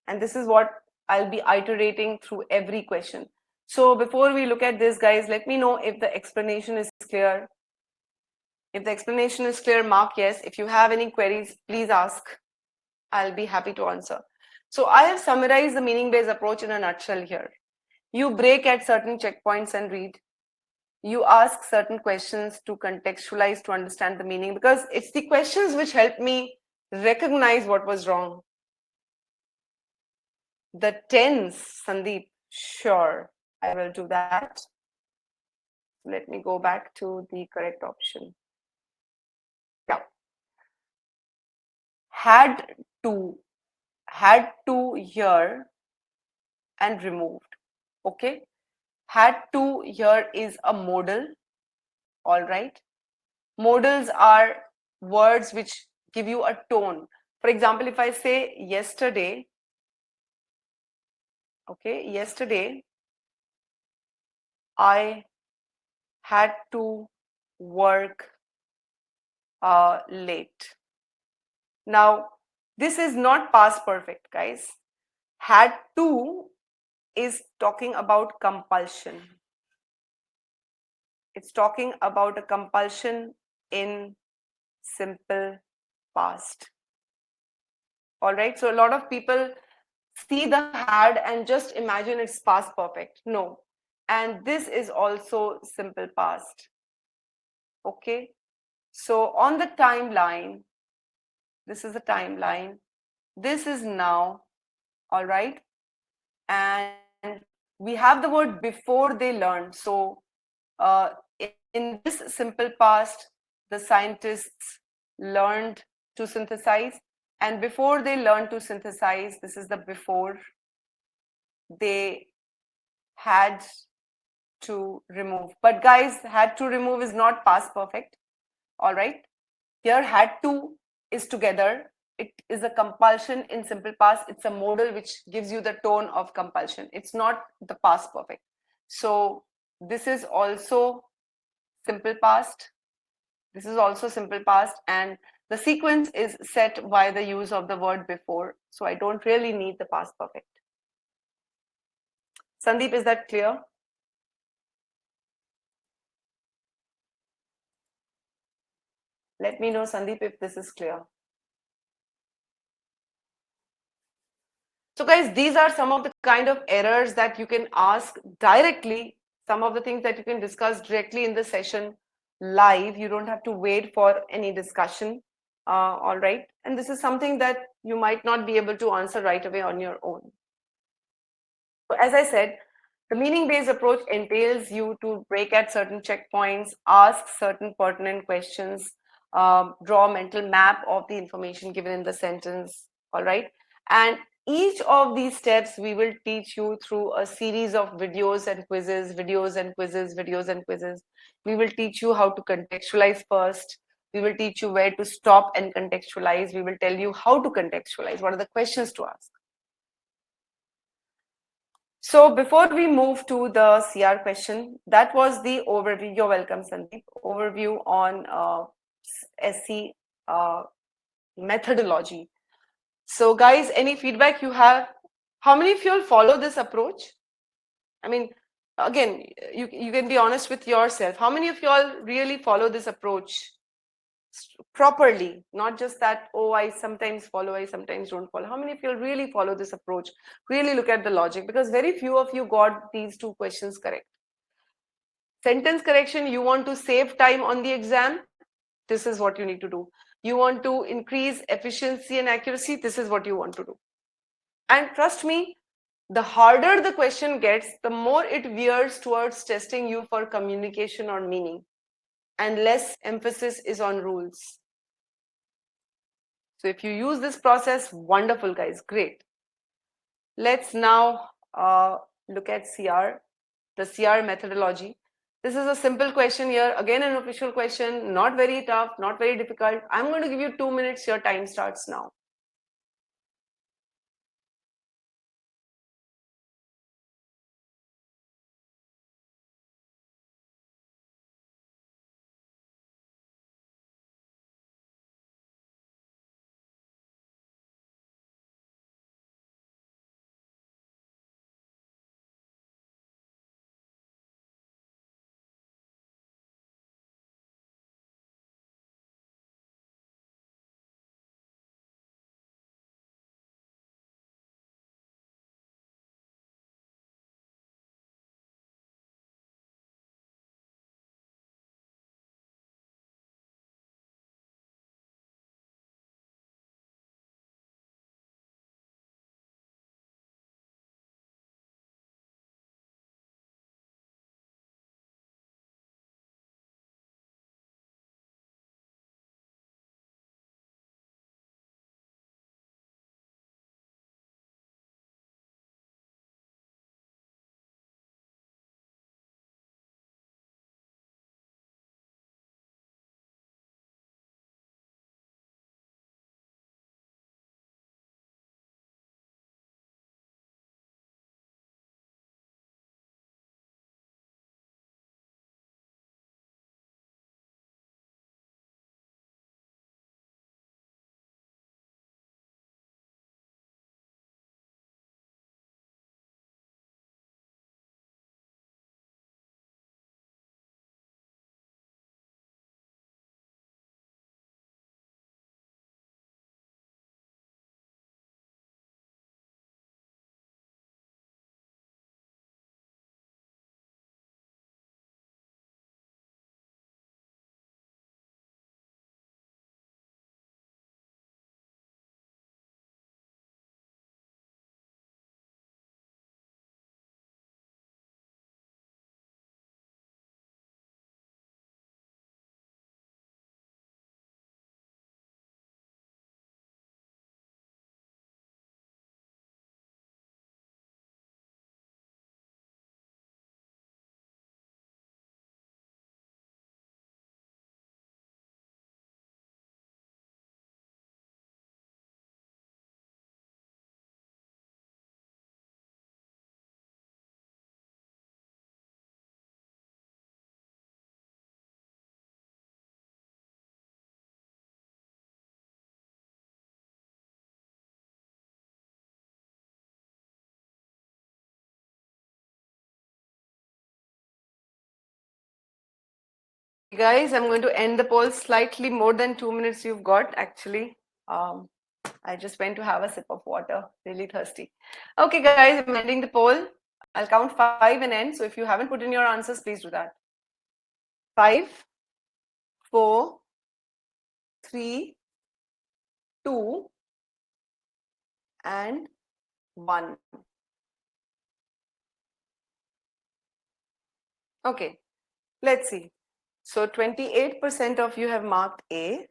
A: And this is what I'll be iterating through every question. So before we look at this, guys, let me know if the explanation is clear. If the explanation is clear, mark yes. If you have any queries, please ask. I'll be happy to answer. So I have summarized the meaning-based approach in a nutshell here. You break at certain checkpoints and read. You ask certain questions to contextualize, to understand the meaning, because it's the questions which help me recognize what was wrong. The tense, Sandeep, sure, I will do that. Let me go back to the correct option. Yeah. Had to here and removed. Okay. Had to here is a modal. All right. Modals are words which give you a tone. For example, if I say yesterday, okay, yesterday I had to work late. Now, this is not past perfect, guys. Had to is talking about compulsion. It's talking about a compulsion in simple past. All right, so a lot of people see the had and just imagine it's past perfect. No, and this is also simple past. Okay, so on the timeline, this is the timeline, this is now. All right, and we have the word before they learned. So in this simple past, the scientists learned to synthesize, and before they learned to synthesize, this is the before, they had to remove. But guys, had to remove is not past perfect. All right, here had to is together. It is a compulsion in simple past. It's a modal which gives you the tone of compulsion. It's not the past perfect. So this is also simple past. This is also simple past, and the sequence is set by the use of the word before. So I don't really need the past perfect. Sandeep, is that clear? Let me know, Sandeep, if this is clear. So guys, these are some of the kind of errors that you can ask directly, some of the things that you can discuss directly in the session live. You don't have to wait for any discussion. All right. And this is something that you might not be able to answer right away on your own. So as I said, the meaning-based approach entails you to break at certain checkpoints, ask certain pertinent questions, draw a mental map of the information given in the sentence. All right. And each of these steps we will teach you through a series of videos and quizzes, videos and quizzes, videos and quizzes. We will teach you how to contextualize first. We will teach you where to stop and contextualize. We will tell you how to contextualize. What are the questions to ask? So before we move to the CR question, that was the overview. You're welcome, Sandeep. Overview on SC methodology. So guys, any feedback you have? How many of you all follow this approach? I mean, again, you can be honest with yourself. How many of you all really follow this approach properly? Not just that, oh, I sometimes follow, I sometimes don't follow. How many of you all really follow this approach? Really look at the logic, because very few of you got these two questions correct. Sentence correction, you want to save time on the exam? This is what you need to do. You want to increase efficiency and accuracy? This is what you want to do. And trust me, the harder the question gets, the more it veers towards testing you for communication or meaning, and less emphasis is on rules. So if you use this process, wonderful guys, great. Let's now look at CR, the CR methodology. This is a simple question here, again an official question, not very tough, not very difficult. I'm going to give you 2 minutes, your time starts now. Guys, I'm going to end the poll. Slightly more than 2 minutes you've got actually. I just went to have a sip of water, really thirsty. Okay guys, I'm ending the poll. I'll count 5 and end. So if you haven't put in your answers, please do that. 5, 4, 3, 2, and 1. Okay, let's see. So 28% of you have marked A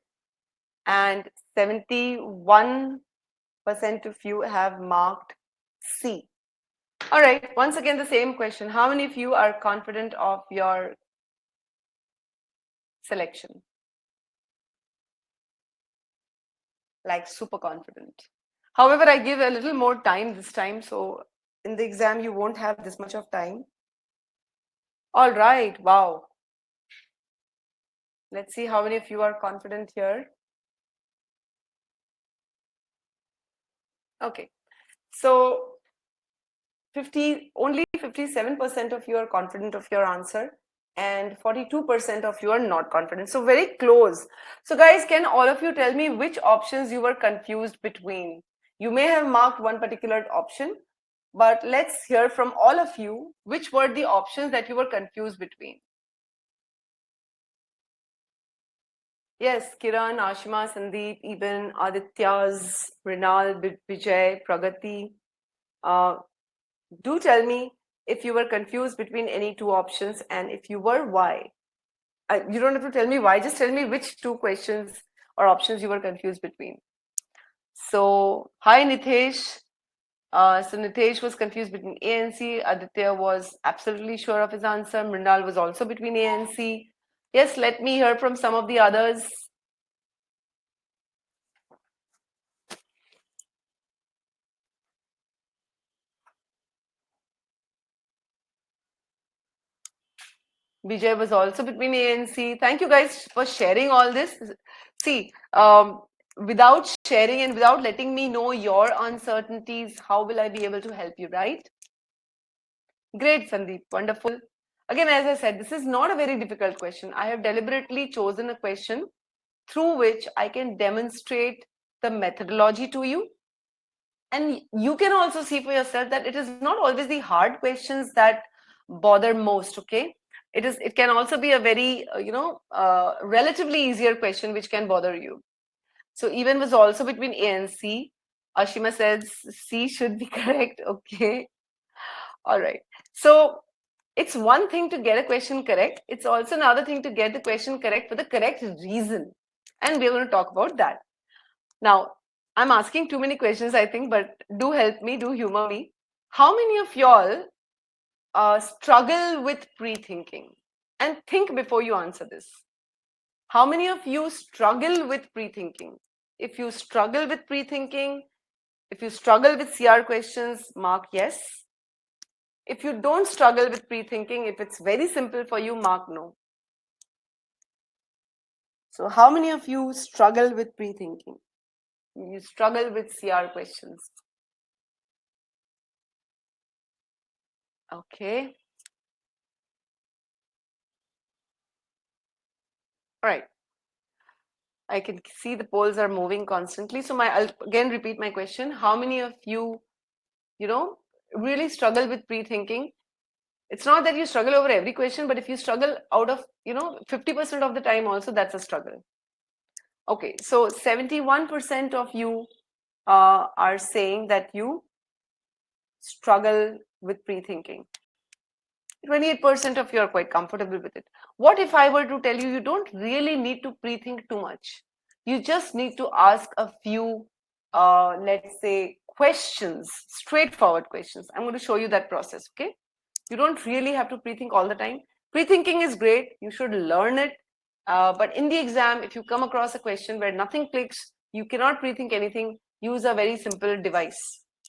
A: and 71% of you have marked C. All right, once again, the same question. How many of you are confident of your selection? Like super confident. However, I give a little more time this time. So in the exam, you won't have this much of time. All right, wow. Let's see how many of you are confident here. Okay, so only 57% of you are confident of your answer and 42% of you are not confident. So very close. So guys, can all of you tell me which options you were confused between? You may have marked one particular option, but let's hear from all of you which were the options that you were confused between. Yes, Kiran, Ashima, Sandeep, Eben, Adityas, Rinal, Vijay, Pragati. Do tell me if you were confused between any two options, and if you were, why? You don't have to tell me why, just tell me which two questions or options you were confused between. So, hi Nitesh. So Nitesh was confused between A and C. Aditya was absolutely sure of his answer. Mrindal was also between A and C. Yes, let me hear from some of the others. Vijay was also between A and C. Thank you guys for sharing all this. See, without sharing and without letting me know your uncertainties, how will I be able to help you, right? Great, Sandeep. Wonderful. Again, as I said, this is not a very difficult question. I have deliberately chosen a question through which I can demonstrate the methodology to you. And you can also see for yourself that it is not always the hard questions that bother most, okay? It can also be a very, relatively easier question which can bother you. So even was also between A and C. Ashima says C should be correct, okay? All right. So it's one thing to get a question correct. It's also another thing to get the question correct for the correct reason. And we're going to talk about that. Now, I'm asking too many questions, I think, but do help me, do humor me. How many of y'all struggle with pre-thinking? And think before you answer this. How many of you struggle with pre-thinking? If you struggle with pre-thinking, if you struggle with CR questions, mark yes. If you don't struggle with pre-thinking, if it's very simple for you, mark no. So how many of you struggle with pre-thinking? You struggle with CR questions. Okay. All right. I can see the polls are moving constantly. So I'll again repeat my question. How many of you, really struggle with pre-thinking? It's not that you struggle over every question, but if you struggle out of, 50% of the time also, that's a struggle. Okay, so 71% of you are saying that you struggle with pre-thinking. 28% of you are quite comfortable with it. What if I were to tell you, you don't really need to pre-think too much? You just need to ask a few, let's say, questions, straightforward questions. I'm going to show you that process, okay? You don't really have to pre-think all the time. Pre-thinking is great. You should learn it. But in the exam, if you come across a question where nothing clicks, you cannot pre-think anything, use a very simple device.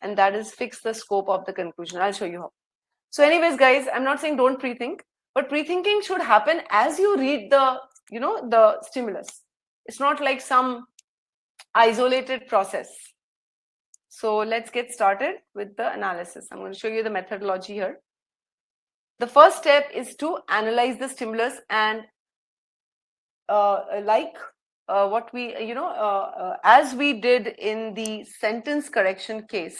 A: And that is fix the scope of the conclusion. I'll show you how. So anyways, guys, I'm not saying don't pre-think, but pre-thinking should happen as you read the stimulus. It's not like some isolated process. So let's get started with the analysis. I'm going to show you the methodology here. The first step is to analyze the stimulus and what we, as we did in the sentence correction case,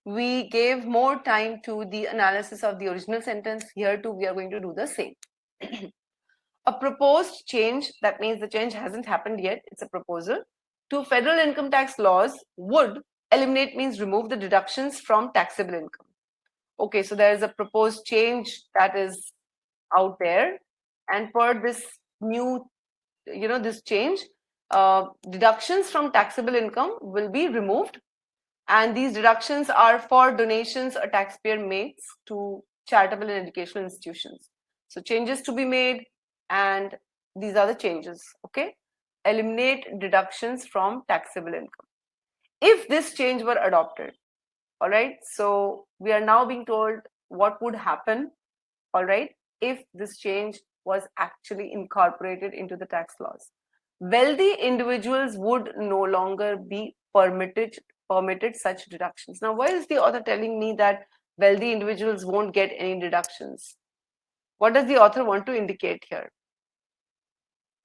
A: we gave more time to the analysis of the original sentence. Here too, we are going to do the same. A proposed change, that means the change hasn't happened yet, it's a proposal, to federal income tax laws would eliminate, means remove the deductions from taxable income. Okay, so there is a proposed change that is out there, and for this new, this change, deductions from taxable income will be removed, and these deductions are for donations a taxpayer makes to charitable and educational institutions. So changes to be made, and these are the changes, okay? Eliminate deductions from taxable income. If this change were adopted, all right, so we are now being told what would happen, all right, if this change was actually incorporated into the tax laws. Wealthy individuals would no longer be permitted such deductions. Now, why is the author telling me that wealthy individuals won't get any deductions? What does the author want to indicate here?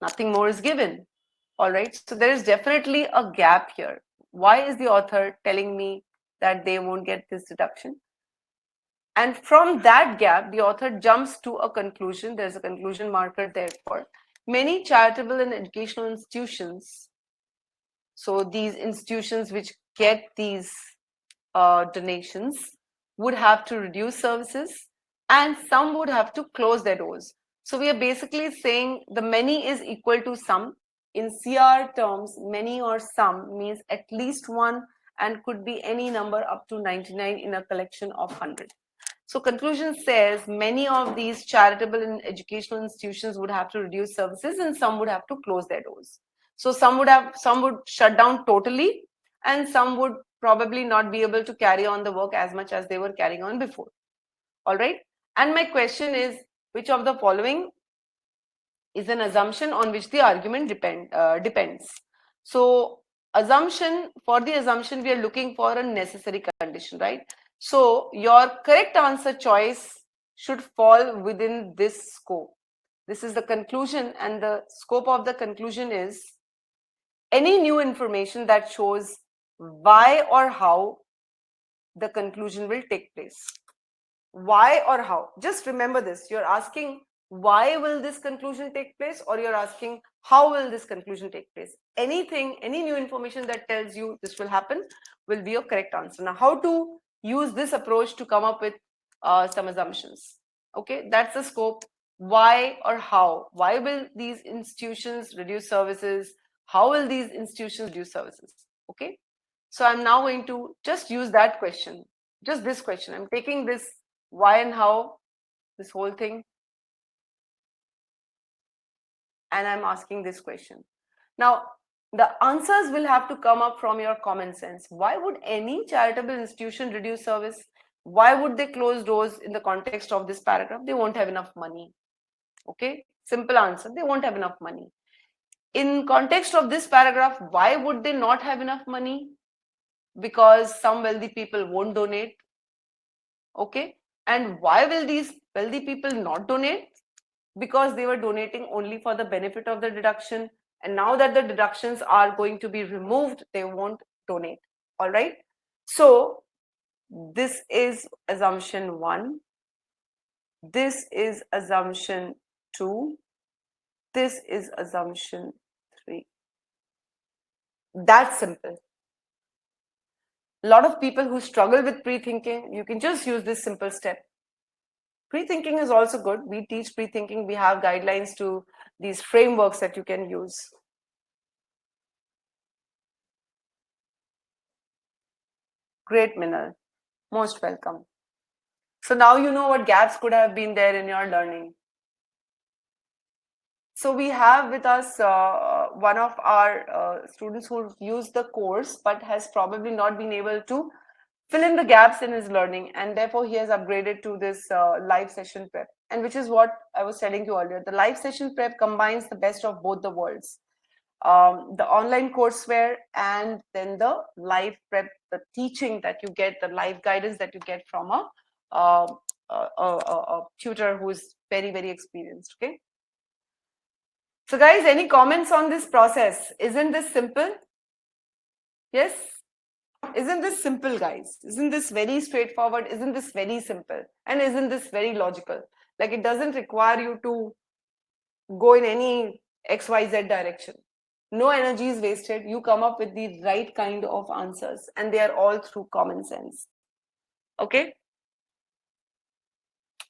A: Nothing more is given. All right, so there is definitely a gap here. Why is the author telling me that they won't get this deduction? And from that gap, the author jumps to a conclusion. There's a conclusion marker therefore. Many charitable and educational institutions, so these institutions which get these donations, would have to reduce services, and some would have to close their doors. So we are basically saying the many is equal to some. In CR terms, many or some means at least one, and could be any number up to 99 in a collection of 100. So conclusion says many of these charitable and educational institutions would have to reduce services and some would have to close their doors. So some would shut down totally, and some would probably not be able to carry on the work as much as they were carrying on before. All right. And my question is, which of the following is an assumption on which the argument depends? So for the assumption, we are looking for a necessary condition, right? So your correct answer choice should fall within this scope. This is the conclusion, and the scope of the conclusion is any new information that shows why or how the conclusion will take place. Why or how? Just remember this. You're asking why will this conclusion take place, or you're asking how will this conclusion take place. Any new information that tells you this will happen will be your correct answer. Now, how to use this approach to come up with some assumptions? Okay, that's the scope. Why or how? Why will these institutions reduce services? How will these institutions reduce services? Okay, so I'm now going to just use that question, just this question. I'm taking this why and how, this whole thing, and I'm asking this question. Now, the answers will have to come up from your common sense. Why would any charitable institution reduce service? Why would they close doors in the context of this paragraph? They won't have enough money. Okay, simple answer, they won't have enough money. In context of this paragraph, why would they not have enough money? Because some wealthy people won't donate. Okay, and why will these wealthy people not donate? Because they were donating only for the benefit of the deduction, and now that the deductions are going to be removed, they won't donate. All right, so this is assumption 1, this is assumption 2, this is assumption 3. That's simple. A lot of people who struggle with pre-thinking, you can just use this simple step. Pre-thinking is also good. We teach pre-thinking. We have guidelines to these frameworks that you can use. Great, Minal. Most welcome. So now you know what gaps could have been there in your learning. So we have with us one of our students who've used the course but has probably not been able to fill in the gaps in his learning, and therefore he has upgraded to this live session prep, and which is what I was telling you earlier. The live session prep combines the best of both the worlds, the online courseware and then the live prep, the teaching that you get, the live guidance that you get from a tutor who is very, very experienced. Okay, so guys, any comments on this process? Isn't this simple? Yes. Isn't this simple, guys? Isn't this very straightforward? Isn't this very simple? And isn't this very logical? Like, it doesn't require you to go in any XYZ direction. No energy is wasted. You come up with the right kind of answers, and they are all through common sense. Okay?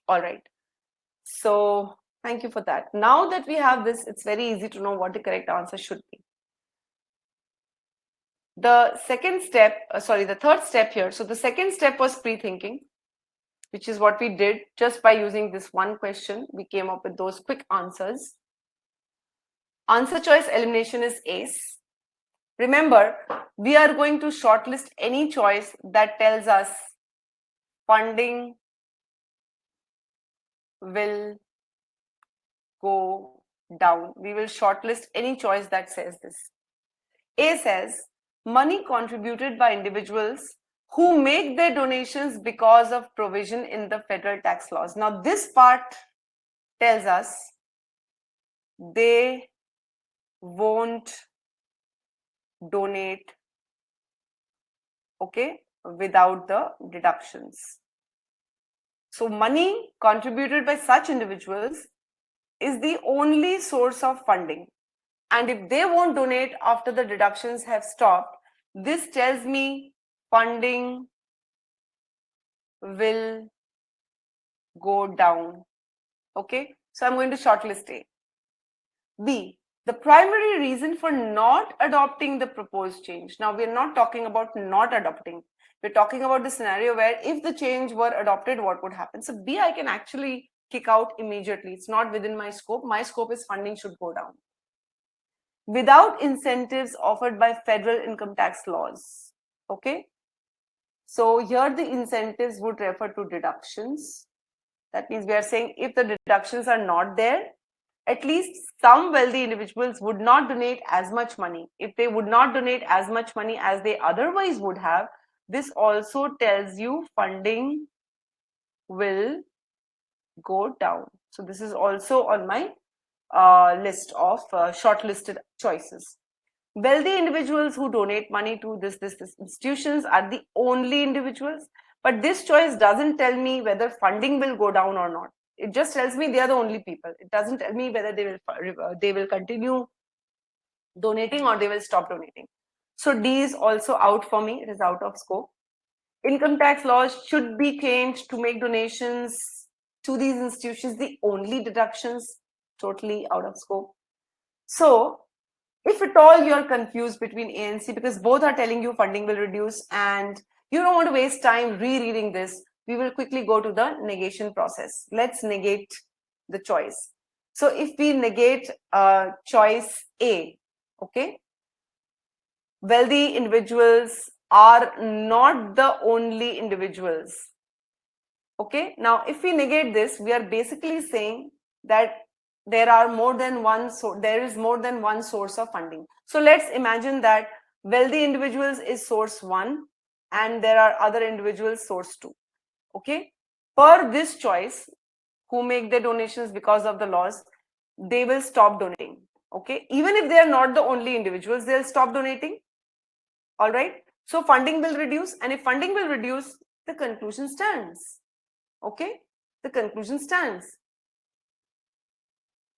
A: All right. So thank you for that. Now that we have this, it's very easy to know what the correct answer should be. The second step, the third step here. So the second step was pre-thinking, which is what we did just by using this one question. We came up with those quick answers. Answer choice elimination is ACE. Remember, we are going to shortlist any choice that tells us funding will go down. We will shortlist any choice that says this. A says money contributed by individuals who make their donations because of provision in the federal tax laws. Now this part tells us they won't donate, okay, without the deductions. So money contributed by such individuals is the only source of funding. And if they won't donate after the deductions have stopped, this tells me funding will go down. Okay, so I'm going to shortlist A. B, The primary reason for not adopting the proposed change. Now, we're not talking about not adopting. We're talking about the scenario where if the change were adopted, what would happen? So B, I can actually kick out immediately. It's not within my scope. My scope is funding should go down. Without incentives offered by federal income tax laws. Okay. So here the incentives would refer to deductions. That means we are saying if the deductions are not there, at least some wealthy individuals would not donate as much money. If they would not donate as much money as they otherwise would have, this also tells you funding will go down. So this is also on my list of shortlisted choices. Wealthy individuals who donate money to this institutions are the only individuals, but this choice doesn't tell me whether funding will go down or not. It just tells me they are the only people. It doesn't tell me whether they will continue donating or they will stop donating. So D is also out for me. It is out of scope. Income tax laws should be changed to make donations to these institutions the only deductions, totally out of scope. So if at all you're confused between A and C because both are telling you funding will reduce and you don't want to waste time rereading this, we will quickly go to the negation process. Let's negate the choice. So if we negate choice A, okay, wealthy individuals are not the only individuals. Okay, now if we negate this, we are basically saying that there are more than one, so there is more than one source of funding. So let's imagine that wealthy individuals is source 1 and there are other individuals source 2. Okay, per this choice, who make their donations because of the laws, they will stop donating. Okay, even if they are not the only individuals, they'll stop donating. All right, so funding will reduce, and if funding will reduce, the conclusion stands. Okay, the conclusion stands.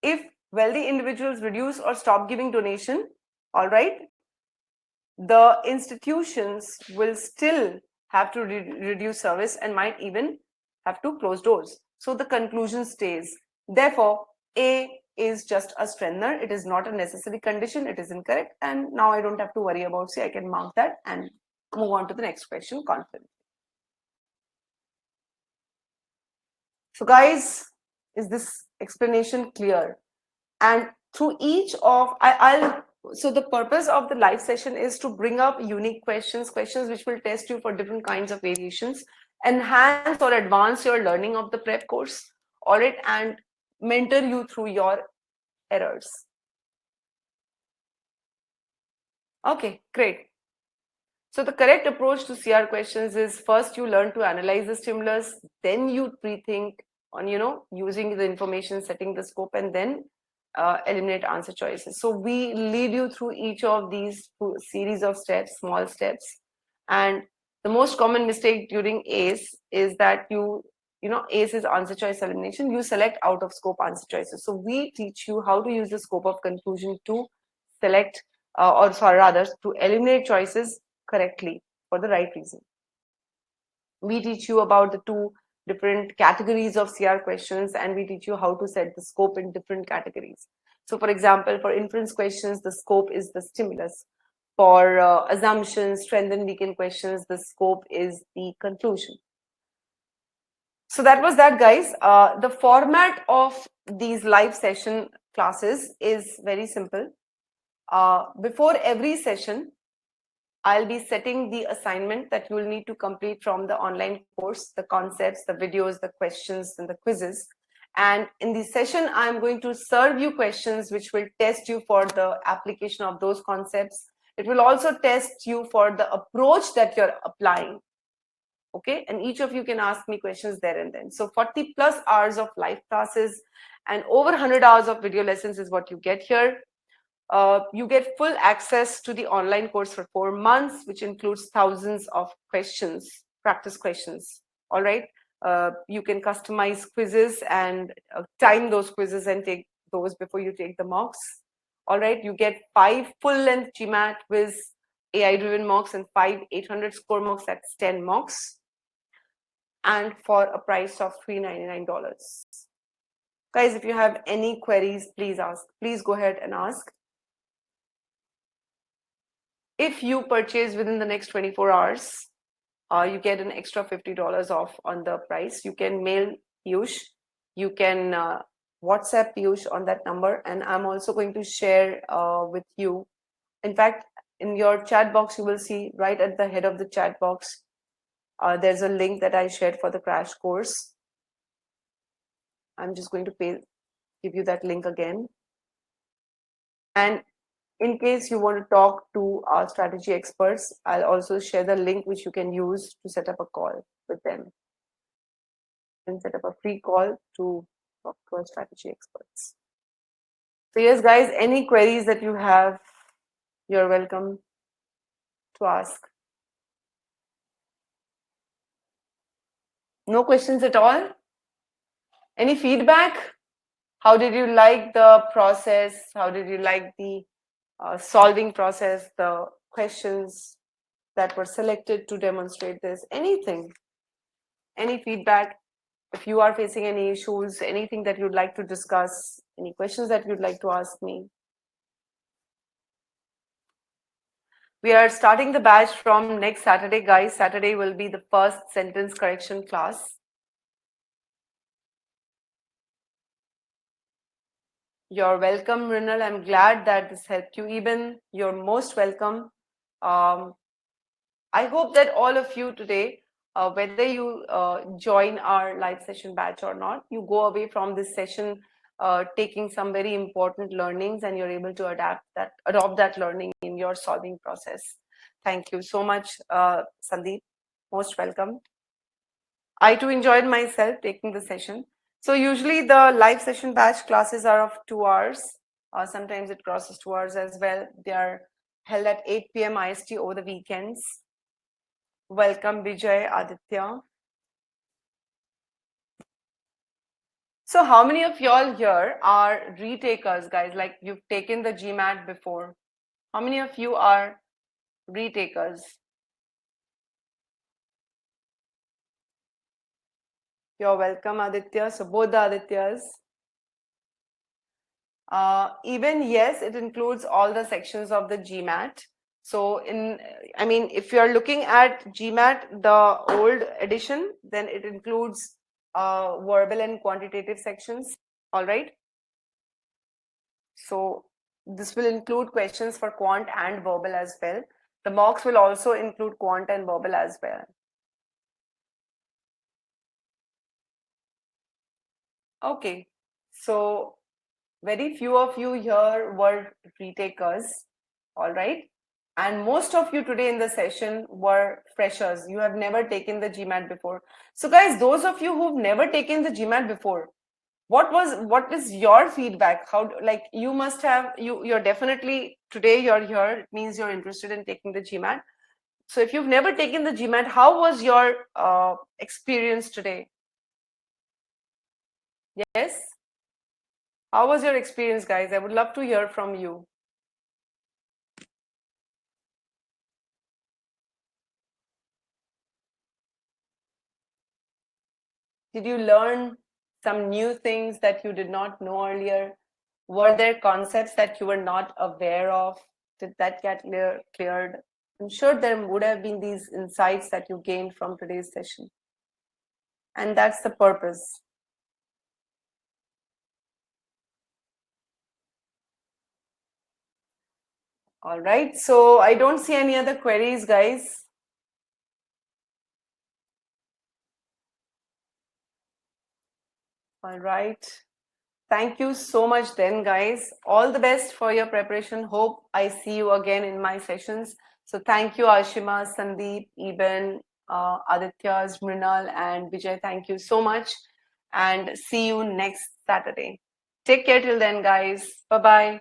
A: If wealthy individuals reduce or stop giving donation, all right, the institutions will still have to reduce service and might even have to close doors. So the conclusion stays. Therefore, A is just a strengthener. It is not a necessary condition. It is incorrect. And now I don't have to worry about C. I can mark that and move on to the next question confidently. So guys, is this explanation clear? And through each of, so the purpose of the live session is to bring up unique questions which will test you for different kinds of variations, enhance or advance your learning of the prep course, all right, and mentor you through your errors. Okay, great. So the correct approach to CR questions is first you learn to analyze the stimulus, then you pre-think on, using the information, setting the scope, and then eliminate answer choices. So we lead you through each of these series of steps, small steps. And the most common mistake during ACE is that ACE is answer choice elimination. You select out of scope answer choices. So we teach you how to use the scope of conclusion to select to eliminate choices correctly for the right reason. We teach you about the two different categories of CR questions, and we teach you how to set the scope in different categories. So for example, for inference questions, the scope is the stimulus. For assumptions, strength and weaken questions, the scope is the conclusion. So that was that, guys. The format of these live session classes is very simple. Before every session, I'll be setting the assignment that you will need to complete from the online course, the concepts, the videos, the questions, and the quizzes. And in this session, I'm going to serve you questions which will test you for the application of those concepts. It will also test you for the approach that you're applying. Okay, and each of you can ask me questions there and then. So 40 plus hours of live classes and over 100 hours of video lessons is what you get here. You get full access to the online course for 4 months, which includes thousands of questions, practice questions. All right. You can customize quizzes and time those quizzes and take those before you take the mocks. All right. You get 5 full-length GMATWhiz AI-driven mocks and 5 800 score mocks. That's 10 mocks. And for a price of $399. Guys, if you have any queries, please ask. Please go ahead and ask. if you purchase within the next 24 hours, you get an extra $50 off on the price. You can mail Piyush, you can WhatsApp Piyush on that number, and I'm also going to share with you. In fact, in your chat box, you will see right at the head of the chat box, there's a link that I shared for the crash course. I'm just going to give you that link again. And in case you want to talk to our strategy experts, I'll also share the link which you can use to set up a call with them. And set up a free call to talk to our strategy experts. So yes, guys, any queries that you have, you're welcome to ask. No questions at all? Any feedback? How did you like the process? How did you like the solving process, the questions that were selected to demonstrate this? Anything? Any feedback? If you are facing any issues, anything that you'd like to discuss, any questions that you'd like to ask me? We are starting the batch from next Saturday, guys. Saturday will be the first sentence correction class. You're welcome, Rinal. I'm glad that this helped you. Eben, you're most welcome. I hope that all of you today, whether you join our live session batch or not, you go away from this session taking some very important learnings, and you're able to adopt that learning in your solving process. Thank you so much, Sandeep. Most welcome. I too enjoyed myself taking the session. So usually the live session batch classes are of 2 hours. Sometimes it crosses 2 hours as well. They are held at 8 p.m. IST over the weekends. Welcome, Vijay, Aditya. So how many of y'all here are retakers, guys? Like you've taken the GMAT before. How many of you are retakers? You're welcome, Aditya. So both the Adityas. Even yes, it includes all the sections of the GMAT. So if you're looking at GMAT, the old edition, then it includes verbal and quantitative sections. All right. So this will include questions for quant and verbal as well. The mocks will also include quant and verbal as well. Okay. So very few of you here were retakers. All right. And most of you today in the session were freshers. You have never taken the GMAT before. So guys, those of you who've never taken the GMAT before, what is your feedback? How, like, you must have, you're definitely, today you're here, it means you're interested in taking the GMAT. So if you've never taken the GMAT, how was your experience today? Yes? How was your experience, guys? I would love to hear from you. Did you learn some new things that you did not know earlier? Were there concepts that you were not aware of? Did that get cleared? I'm sure there would have been these insights that you gained from today's session. And that's the purpose. All right. So I don't see any other queries, guys. All right. Thank you so much then, guys. All the best for your preparation. Hope I see you again in my sessions. So thank you, Ashima, Sandeep, Eben, Aditya, Mrinal, and Vijay. Thank you so much. And see you next Saturday. Take care till then, guys. Bye-bye.